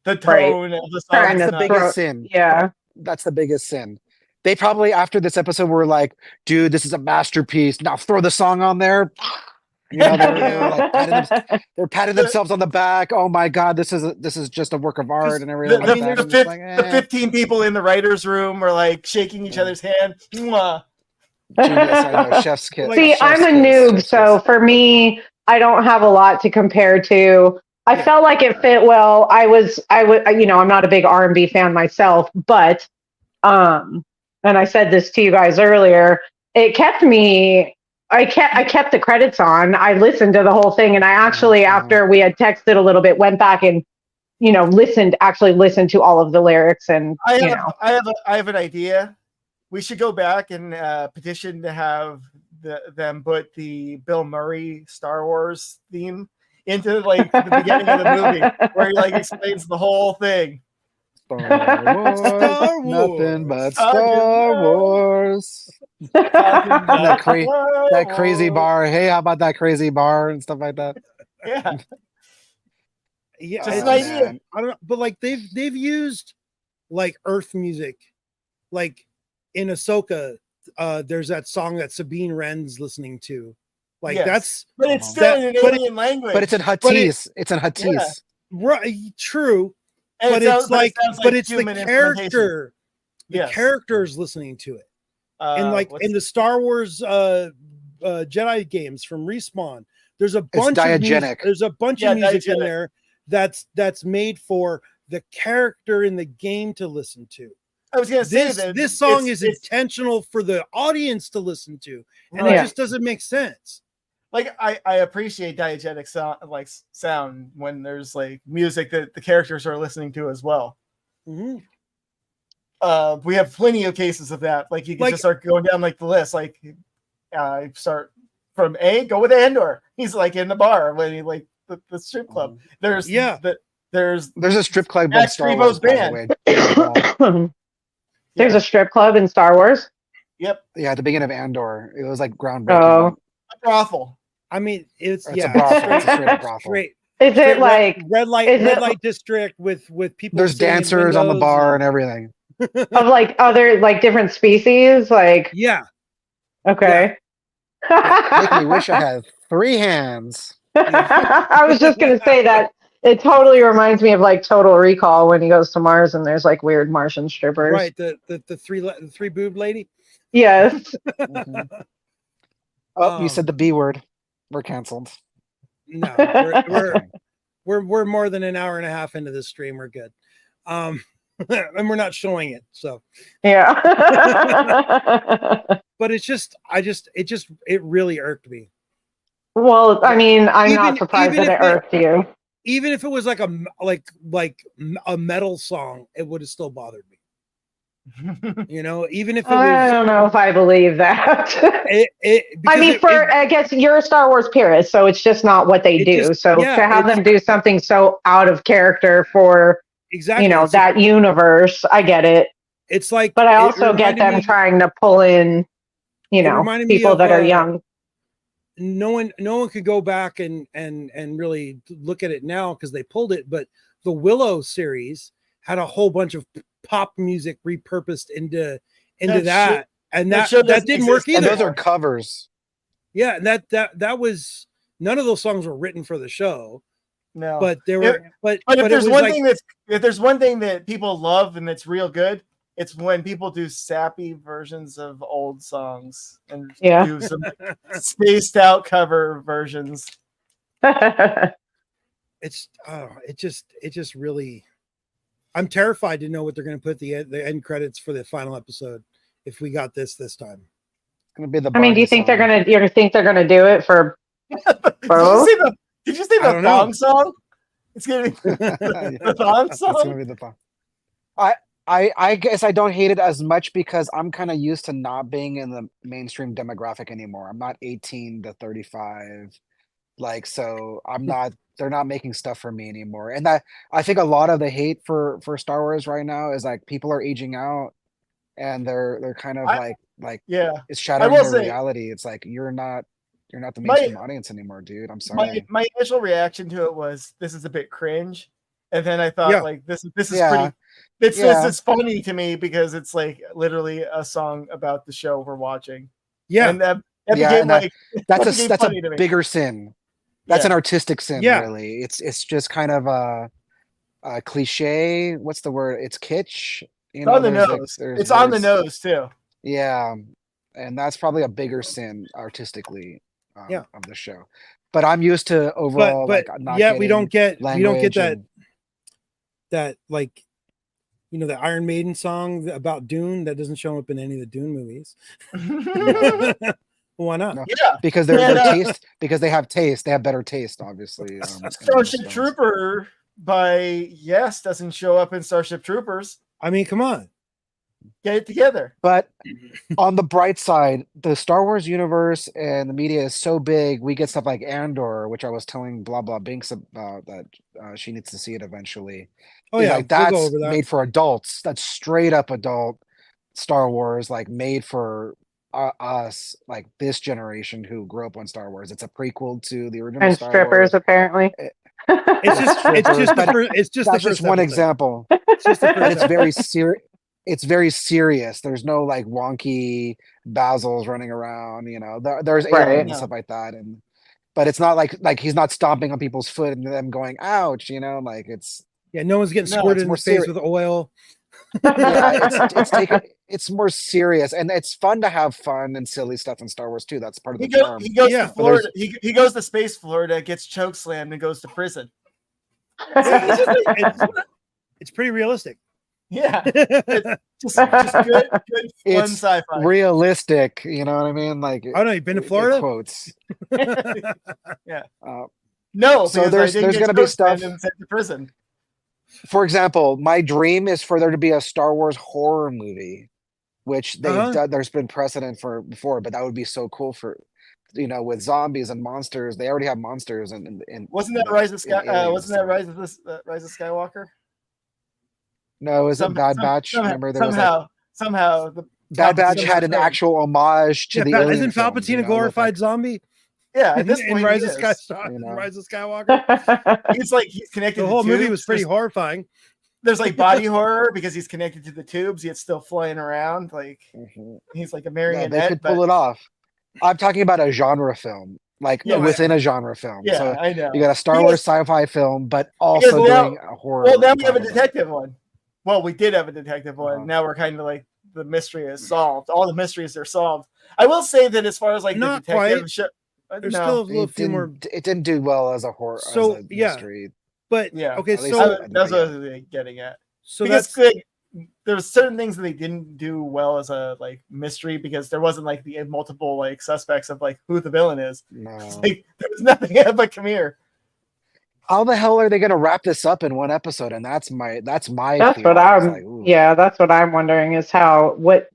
The tone of the song is the biggest sin. Yeah, that's the biggest sin. They probably after this episode were like, "Dude, this is a masterpiece. Now throw the song on there." They're patting themselves on the back. Oh my god, this is just a work of art and everything. The 15 people in the writers' room are like shaking each other's hand. Mwah. Chef's kiss. See, I'm a noob, so for me, I don't have a lot to compare to. I felt like it fit well. I would, I'm not a big R&B fan myself, but, and I said this to you guys earlier, it kept me. I kept the credits on. I listened to the whole thing, and I actually, after we had texted a little bit, went back and, listened to all of the lyrics. And I have an idea. We should go back and petition to have them put the Bill Murray Star Wars theme into like the beginning of the movie, where he like explains the whole thing. Star Wars, nothing but Star Wars. That crazy bar. Hey, how about that crazy bar and stuff like that? Yeah, just an idea. I don't know, but like they've used like Earth music, like. In Ahsoka, there's that song that Sabine Wren's listening to. Like that's but it's still in an alien language. But it's in Huttese. It's in Huttese. Yeah. Right, true. And but it's the character. The characters listening to it. And like in the Star Wars Jedi games from Respawn, there's a bunch of music, in there that's made for the character in the game to listen to. I was going to say that this song is intentional for the audience to listen to, and it just doesn't make sense. Like I appreciate diegetic sound when there's like music that the characters are listening to as well. Mm-hmm. We have plenty of cases of that. Like you can just start going down like the list. Like start from A, go with Andor. He's like in the bar when he like the strip club. There's there's a strip club in Max Star Wars, Rebo's by the band. way. There's a strip club in Star Wars. Yep. Yeah, at the beginning of Andor, it was like groundbreaking. Oh. A brothel. I mean, it's a brothel. It's a straight up brothel. Straight, Is it like red light district with people? There's dancers on the bar and everything. of like other like different species? Like yeah. Okay. Make me wish I had 3 hands. I was just gonna say that it totally reminds me of like Total Recall when he goes to Mars and there's like weird Martian strippers. Right, the three boob lady. Yes. Oh, you said the B word. We're canceled. No, we're more than an hour and a half into this stream. We're good. And we're not showing it, so yeah. But it really irked me. Well, I mean, I'm not surprised that it irked you. Even if it was like a metal song, it would have still bothered me. You know, even if it was, I don't know if I believe that. I guess you're a Star Wars purist, so it's just not what they do. To have them do something so out of character for that universe, I get it. It's like, but I also get them trying to pull in, people that are young. No one could go back and really look at it now because they pulled it, but the Willow series had a whole bunch of pop music repurposed into that, and that didn't work either. And those are covers. Yeah, and that was, none of those songs were written for the show. No, but there were. But if there's one thing if there's one thing that people love and that's real good, it's when people do sappy versions of old songs and do some spaced out cover versions. It just really. I'm terrified to know what they're going to put the end credits for the final episode if we got this time. It's going to be I mean, do you think they're going to do it for both? Did you say the thong song? It's going to be the thong song. It's going to be the thong. I guess I don't hate it as much because I'm kind of used to not being in the mainstream demographic anymore. I'm not 18 to 35. So I'm not, they're not making stuff for me anymore. And I think a lot of the hate for Star Wars right now is like people are aging out and they're kind of it's shattering their reality. It's like, you're not the mainstream audience anymore, dude. I'm sorry. My initial reaction to it was, this is a bit cringe. And then I thought this is pretty, it's funny to me because it's like literally a song about the show we're watching. Yeah. And that's a bigger sin. That's an artistic sin, really. It's just kind of a cliche. What's the word? It's kitsch. It's on the nose. It's on the nose too. Yeah, and that's probably a bigger sin artistically of the show. But I'm used to overall. We don't get that like, the Iron Maiden song about Dune that doesn't show up in any of the Dune movies. Why not? No. Yeah, because their taste. Because they have taste. They have better taste, obviously. Starship Trooper by doesn't show up in Starship Troopers. I mean, come on, get it together. But on the bright side, the Star Wars universe and the media is so big. We get stuff like Andor, which I was telling Binks about that she needs to see it eventually. Oh yeah, that's made for adults. That's straight up adult Star Wars, like made for us, like this generation who grew up on Star Wars. It's a prequel to the original. And Star strippers, Wars. Apparently. It's just one example. It's very serious. It's very serious. There's no like wonky Bazils running around. There's aliens and stuff like that, but it's not like he's not stomping on people's foot and them going ouch. It's no one's getting squirted in the face with oil. It's more serious, and it's fun to have fun and silly stuff in Star Wars too. That's part of the charm. He goes to Florida. He goes to Space Florida, gets choke slammed, and goes to prison. It's pretty realistic. Yeah, it's just good fun sci-fi. Realistic, you know what I mean? Like, oh no, you've been to Florida? Quotes. Yeah. No, so there's going to be stuff and sent to prison. For example, my dream is for there to be a Star Wars horror movie, which there's been precedent for before, but that would be so cool with zombies and monsters. They already have monsters and wasn't that Rise of Skywalker? No, is it Bad Batch? Remember there somehow the Bad Batch had an actual homage to the alien isn't films, Palpatine a glorified zombie? Yeah, at this in point, Rise of Skywalker. He's connected. The whole movie was pretty horrifying. There's like body horror because he's connected to the tubes, yet still flying around. Like he's like a marionette. They could pull it off. I'm talking about a genre film, within a genre film. Yeah, so I know. You got a Star Wars sci-fi film, but also doing a horror. Well, now we have a detective one. Well, we did have a detective one. Now we're kind of like the mystery is solved. All the mysteries are solved. I will say that as far as like not the detective quite. There's still a little few more. It didn't do well as a horror. So as a mystery. But At okay, least so that's what I was getting at. So because there's certain things that they didn't do well as a like mystery because there wasn't like the multiple like suspects of like who the villain is. No, like, there was nothing but come here. How the hell are they going to wrap this up in one episode? And that's my. That's what I'm. That's what I'm wondering is how what.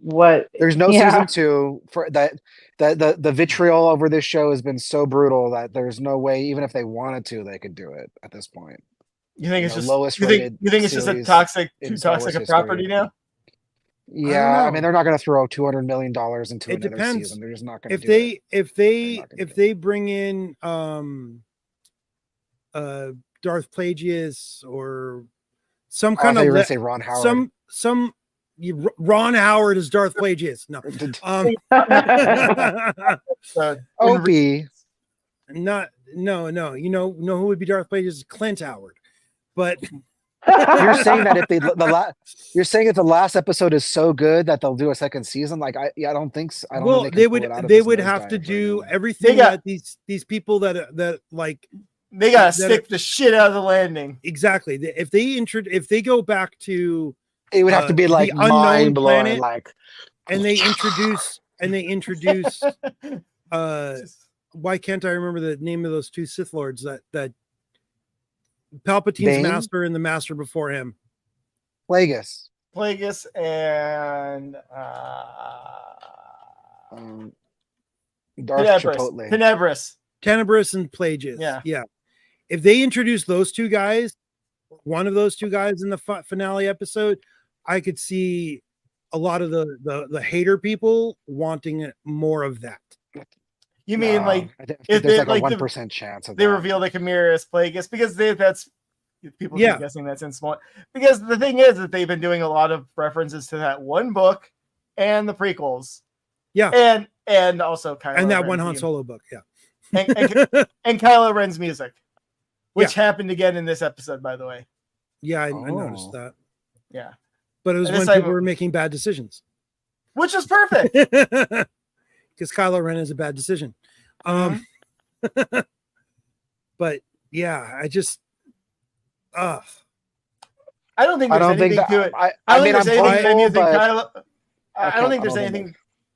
There's no season 2 for that. The vitriol over this show has been so brutal that there's no way, even if they wanted to, they could do it at this point. You think it's just lowest you think it's just a too toxic a property now? Yeah, I mean they're not going to throw $200 million into another season. They're just not going to do it. If they bring in Darth Plagueis or some kind of say Ron Howard. Ron Howard is Darth Plagueis. No. Opie. No. You know who would be Darth Plagueis? Clint Howard. But you're saying that if you're saying if the last episode is so good that they'll do a second season, like I don't think so. I don't well, they would have to do everything that these people that like they gotta stick the shit out of the landing. Exactly. If they go back to it would have to be like mind blowing, like and they introduce why can't I remember the name of those two Sith Lords that Palpatine's master and the master before him? Plagueis and Darth Tenebris and Plagueis. Yeah. If they introduce those two guys, one of those two guys in the finale episode, I could see a lot of the hater people wanting more of that. You mean like if there's like a 1% chance of they reveal the Chimera as Plagueis because that's people keep guessing that's in small because the thing is that they've been doing a lot of references to that one book and the prequels. Yeah. And also Kylo and that Ren's one Han Solo book. Yeah. And Kylo Ren's music, which happened again in this episode, by the way. Yeah, I noticed that. Yeah. But it was when people were making bad decisions. Which is perfect. Because Kylo Ren is a bad decision. But yeah, I just I don't think there's anything to it. I don't think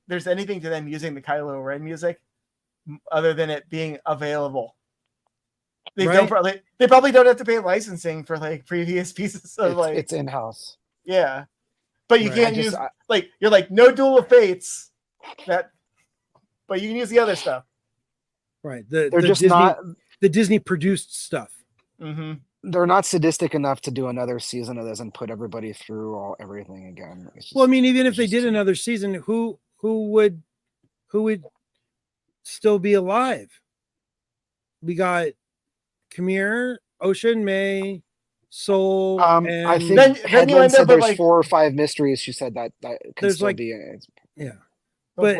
there's anything to them using the Kylo Ren music other than it being available. They probably don't have to pay licensing for like previous pieces of it's in-house. Yeah. But you can't use you're like no Duel of Fates but you can use the other stuff. Right. The Disney produced stuff. Mm-hmm. They're not sadistic enough to do another season of this and put everybody through everything again. Well, I mean, even if they did another season, who would still be alive? We got Khmer, Ocean, May, Soul. And I think Headland said there's 4 or 5 mysteries. She said that could still be. Yeah. But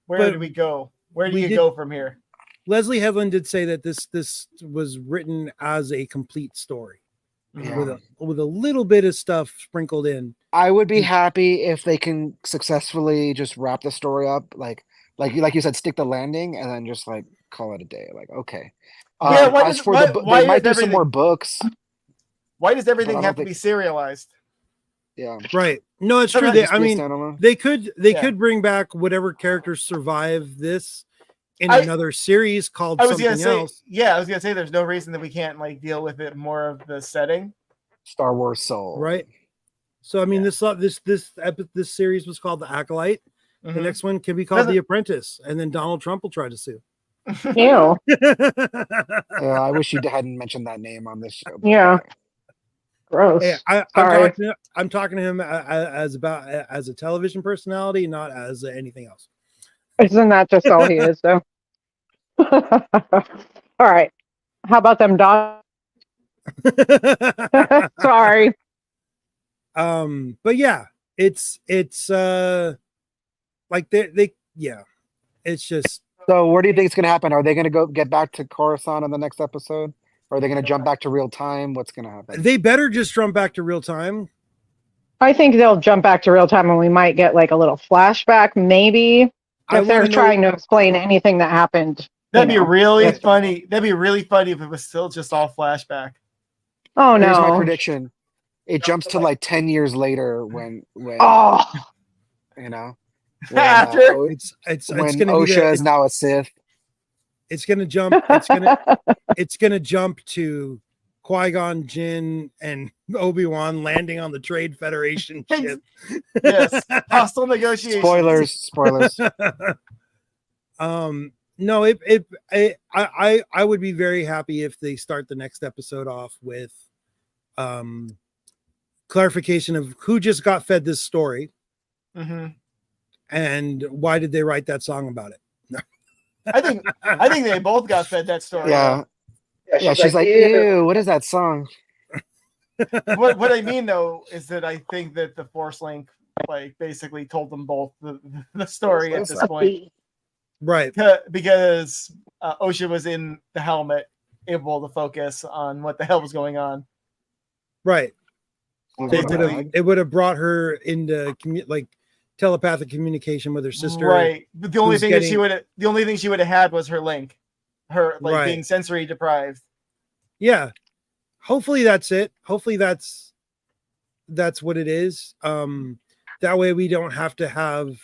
where do we go? Where do you go from here? Leslie Headland did say that this was written as a complete story with a little bit of stuff sprinkled in. I would be happy if they can successfully just wrap the story up, like you said, stick the landing, and then just like call it a day. Like okay. They might do some more books. Why does everything have to be serialized? Yeah. Right. No, it's true. They could bring back whatever characters survive this in another series called something else. Yeah, I was gonna say there's no reason that we can't like deal with it more of the setting. Star Wars Soul. Right. So I mean this series was called The Acolyte. Mm-hmm. The next one can be called The Apprentice, and then Donald Trump will try to sue. Ew. I wish you hadn't mentioned that name on this show. Yeah. Gross. Hey, Sorry. I'm talking to him as a television personality, not as anything else. Isn't that just all he is, though? All right. How about them dogs? Sorry. But yeah, it's like yeah, it's just. So where do you think it's going to happen? Are they going to go get back to Coruscant in the next episode? Or are they going to jump back to real time? What's going to happen? They better just jump back to real time. I think they'll jump back to real time and we might get like a little flashback, maybe. If they're trying to explain anything that happened. That'd be really funny. That'd be really funny if it was still just all flashback. Oh no. Here's my prediction. It jumps to like 10 years later when Oh. you know. After it's when gonna Osha is now a Sith. It's gonna jump. It's gonna jump to Qui-Gon Jinn and Obi-Wan landing on the Trade Federation ship. Yes, hostile negotiations. Spoilers. No, I would be very happy if they start the next episode off with clarification of who just got fed this story. Mm-hmm. And why did they write that song about it? I think they both got fed that story. Yeah. She's like, ew, what is that song? What I mean though is that I think that the Force Link like basically told them both the story at this point. Right. Because Osha was in the helmet, able to focus on what the hell was going on. Right. It would have brought her into telepathic communication with her sister. Right. But the only thing she would have had was her link. Her being sensory deprived. Yeah. Hopefully that's it. Hopefully that's what it is. That way we don't have to have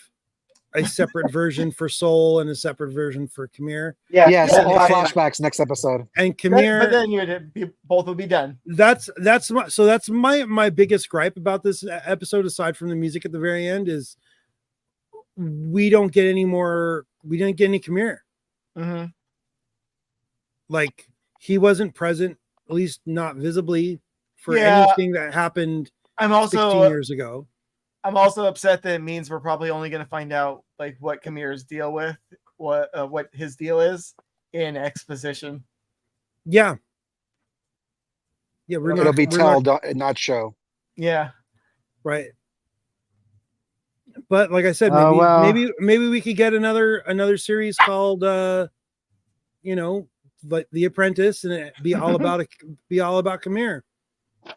a separate version for Soul and a separate version for Kamir. Yes, all flashbacks next episode. And Kamir, but then both would be done. That's my biggest gripe about this episode, aside from the music at the very end, is we didn't get any Kamir. Mm-hmm. Like he wasn't present, at least not visibly, for anything that happened 16 years ago. I'm also upset that it means we're probably only going to find out like what Kamir's deal with, what his deal is in exposition. Yeah. Yeah, it'll be tell, not show. Yeah. Right. But like I said, maybe we could get another series called like The Apprentice, and it be all about Kamir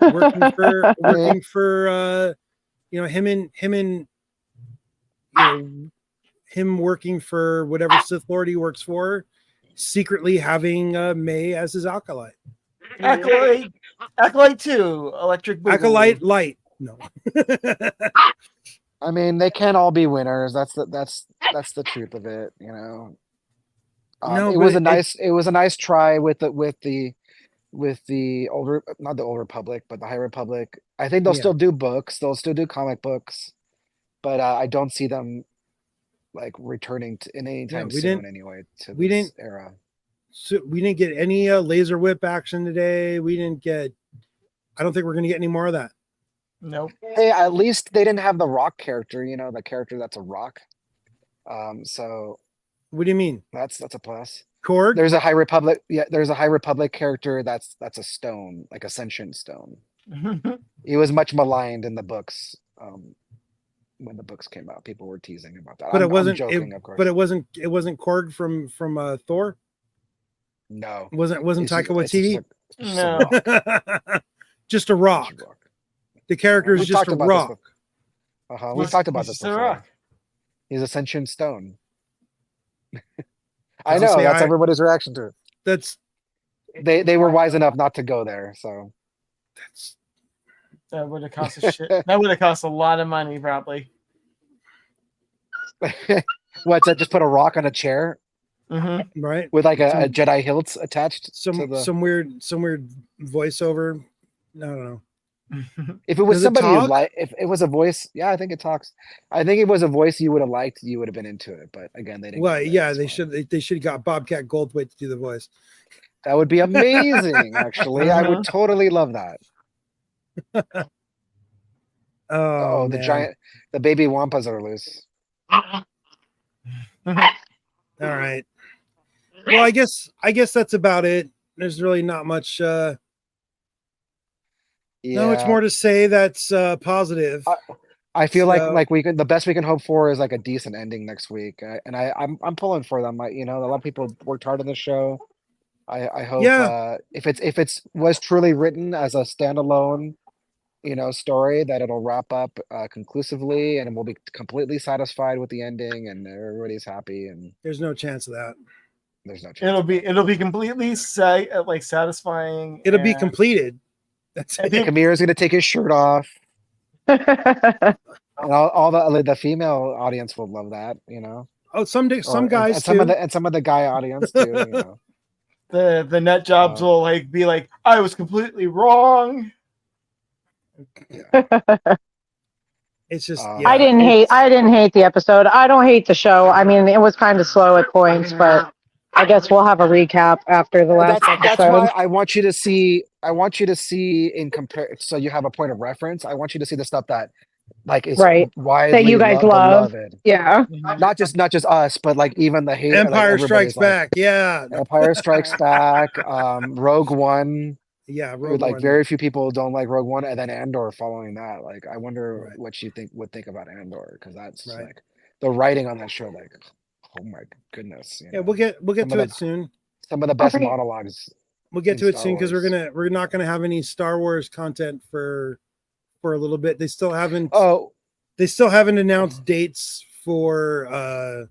working for him working for whatever Sith Lord he works for, secretly having May as his acolyte. Acolyte 2, Electric Boogaloo. Acolyte Light. No. I mean, they can't all be winners. That's the truth of it, you know. It was a nice try with the old, not the Old Republic, but the High Republic. I think they'll still do books. They'll still do comic books, but I don't see them like returning in anytime soon. Anyway, to this era. So we didn't get any laser whip action today. We didn't get. I don't think we're going to get any more of that. Nope. Hey, at least they didn't have the Rock character. You know, the character that's a rock. So. What do you mean? That's a plus. Korg? There's a High Republic. Yeah, there's a High Republic character that's a stone, like a sentient stone. He was much maligned in the books. When the books came out, people were teasing about that. But I'm joking, of course. But it wasn't Korg from Thor. No, wasn't Taika Waititi. No, just a rock. The character is just a rock. We've talked about this before. Rock. He's a sentient stone. I know that's everybody's reaction to it. That's they were wise enough not to go there, so that would have cost a shit. That would have cost a lot of money, probably. What's that? Just put a rock on a chair, right? With like a Jedi hilt attached. Some weird voiceover. I don't know. If it was Does it somebody you talk? like, if it was a voice, yeah, I think it talks. I think it was a voice you would have liked, you would have been into it. But again, they didn't. Well, go there, yeah, that's they fine. should have got Bobcat Goldthwait to do the voice. That would be amazing. Actually, I would totally love that. Oh man. The baby wampas are loose. All right. Well, I guess that's about it. There's really not much not much more to say that's positive. I feel So- like the best we can hope for is like a decent ending next week, I'm pulling for them. A lot of people worked hard on the show. I hope if it's was truly written as a standalone, story, that it'll wrap up conclusively and we'll be completely satisfied with the ending and everybody's happy, and there's no chance of that. there's no chance. It'll be completely satisfying. It'll be completed. That's it. Kamir's gonna take his shirt off. And all the female audience will love that, Oh, some guys and too. some of the guy audience too. The net jobs will be like, I was completely wrong. It's just I didn't hate the episode. I don't hate the show. I mean, it was kind of slow at points, but I guess we'll have a recap after the last episode. That's why I want you to see in compare, so you have a point of reference. I want you to see the stuff that is right widely that you guys love. beloved. Yeah, not just us, but even the hate. Empire Strikes Back. Yeah, Empire Strikes Back. Rogue One. Yeah, Rogue One. One. Very few people don't like Rogue One, and then Andor would that. I wonder what you would think about Andor, because that's the writing on that show. Oh my goodness. Yeah, we'll get to it soon. Some of the best monologues. We'll get to it soon because we're not gonna have any Star Wars content for a little bit. They still haven't announced dates for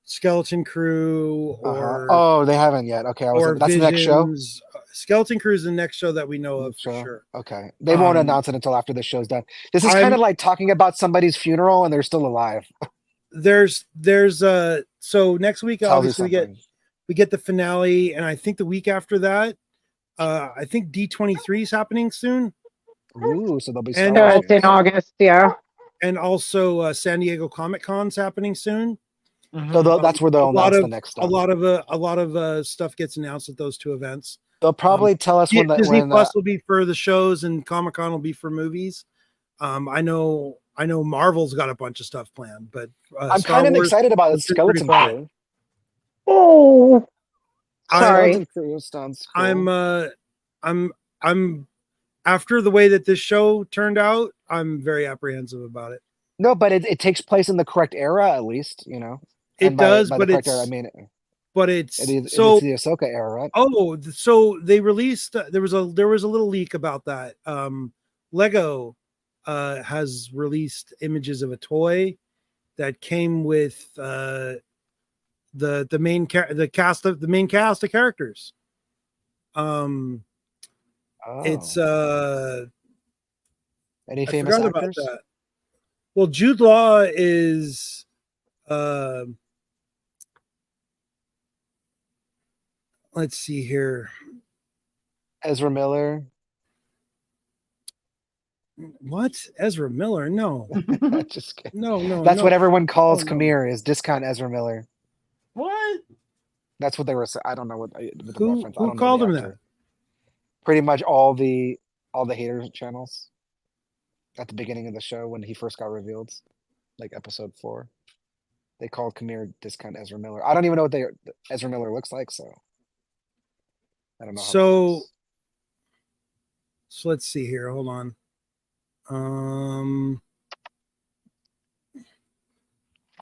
Skeleton Crew or they haven't yet. Okay, that's the next show. Skeleton Crew is the next show that we know of for sure. Okay, they won't announce it until after the show's done. This is kind of like talking about somebody's funeral and they're still alive. There's so next week obviously we get the finale, and I think the week after that, I think D23 is happening soon. Ooh, so they'll be it's in August, yeah. And also San Diego Comic-Con's happening soon. So that's where they'll announce the next stuff. A lot of stuff gets announced at those two events. They'll probably tell us when Disney Plus will be for the shows and Comic-Con will be for movies. I know Marvel's got a bunch of stuff planned, but I'm kind of excited about Skeleton Crew. Oh, sorry. I'm after the way that this show turned out, I'm very apprehensive about it. No, but it takes place in the correct era, at least, It does, but it's era, it's the Ahsoka era, right? Oh, so they released there was a little leak about that. Lego has released images of a toy that came with the main cast of characters. It's any famous actors? About that. Well, Jude Law is let's see here. Ezra Miller. What? Ezra Miller? No. Just kidding. No. That's what everyone calls Kamir, is discount Ezra Miller. What? That's what they were saying. I don't know what who called him that. Pretty much all the haters channels at the beginning of the show when he first got revealed, like episode 4. They called Kamir discount Ezra Miller. I don't even know what Ezra Miller looks like, so I don't know. So let's see here. Hold on.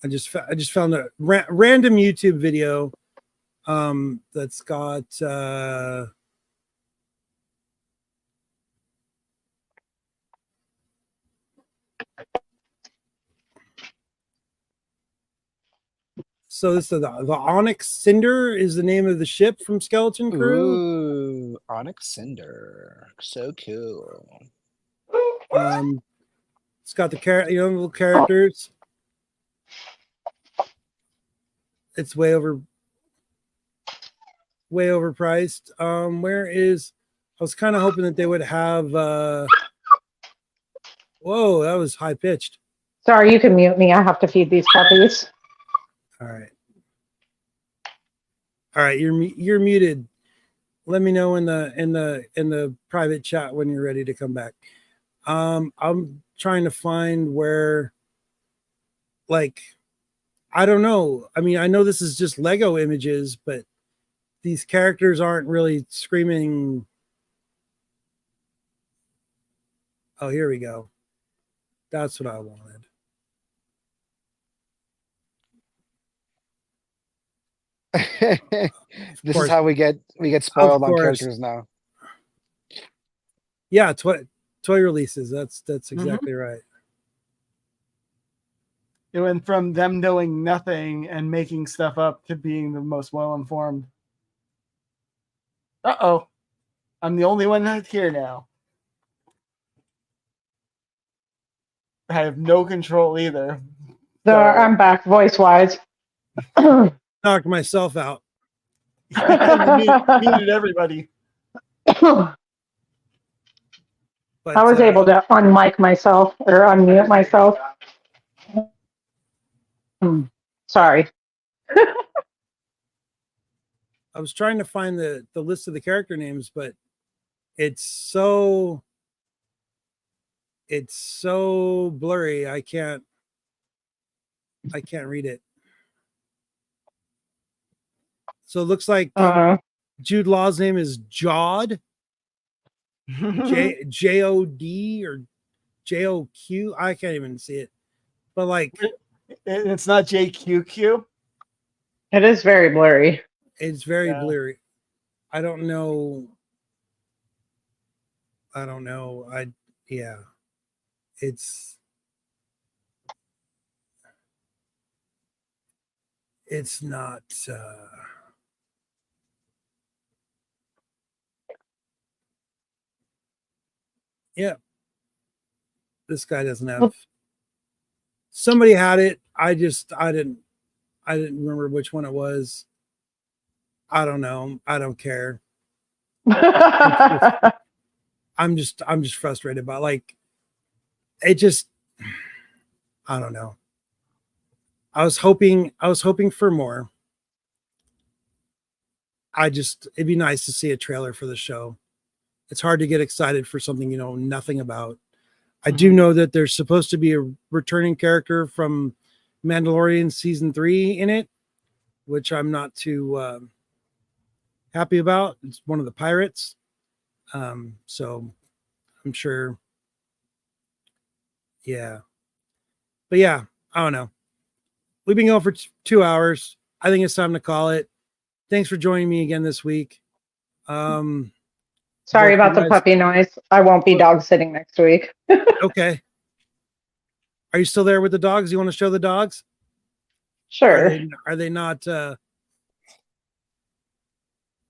I just found a random YouTube video that's got so this is the Onyx Cinder is the name of the ship from Skeleton Crew. Ooh, Onyx Cinder, so cool. It's got the little characters. It's way overpriced. I was kind of hoping that they would have Whoa, that was high pitched. Sorry, you can mute me. I have to feed these puppies. All right. All right, you're muted. Let me know in the private chat when you're ready to come back. I'm trying to find where, like, I don't know. I mean, I know this is just Lego images, but these characters aren't really screaming. Oh, here we go. That's what I wanted. This course. is how we get spoiled on characters now. Yeah, toy releases. That's exactly right. It went from them knowing nothing and making stuff up to being the most well-informed. Uh-oh. I'm the only one that's here now. I have no control either. So I'm back voice-wise. Knocked myself out. Muted everybody. But, I was able to unmic myself or unmute myself. Sorry. I was trying to find the list of the character names, but it's so blurry. I can't read it. So it looks like Jude Law's name is Jod. J-O-D or J-O-Q. I can't even see it. But like it's not JQQ. It is very blurry. It's very blurry. I don't know. It's not yeah. This guy doesn't have. Somebody had it. I didn't remember which one it was. I don't know. I don't care. I'm just frustrated by, like, it just, I don't know. I was hoping for more. It'd be nice to see a trailer for the show. It's hard to get excited for something you know nothing about. I do know that there's supposed to be a returning character from Mandalorian season 3 in it, which I'm not too happy about. It's one of the pirates. So I'm sure. Yeah. But yeah, I don't know. We've been going for 2 hours. I think it's time to call it. Thanks for joining me again this week. Sorry about the puppy noise. I won't be dog sitting next week. Okay. Are you still there with the dogs? You want to show the dogs? Sure. Are they not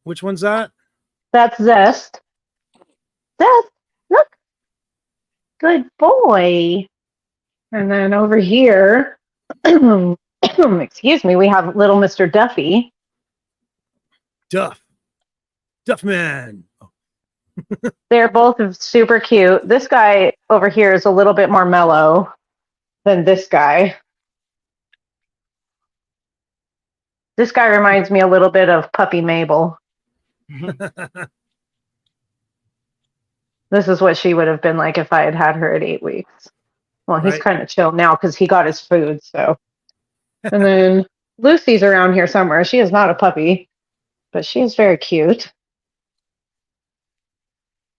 which one's that? That's Zest. Zest, look. Good boy. And then over here, excuse me, we have little Mr. Duffy. Duffman. They're both super cute. This guy over here is a little bit more mellow than this guy. This guy reminds me a little bit of Puppy Mabel. This is what she would have been like if I had had her at 8 weeks. Well, he's kind of chill now because he got his food. So, and then Lucy's around here somewhere. She is not a puppy, but she is very cute.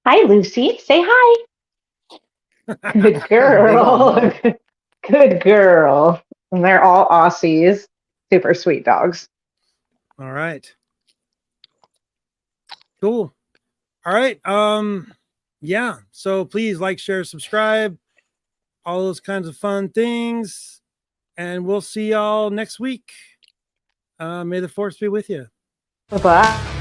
Hi, Lucy. Say hi. Good girl. Good girl. And they're all Aussies. Super sweet dogs. All right. Cool. All right. Yeah. So please like, share, subscribe, all those kinds of fun things. And we'll see y'all next week. May the force be with you. Bye-bye.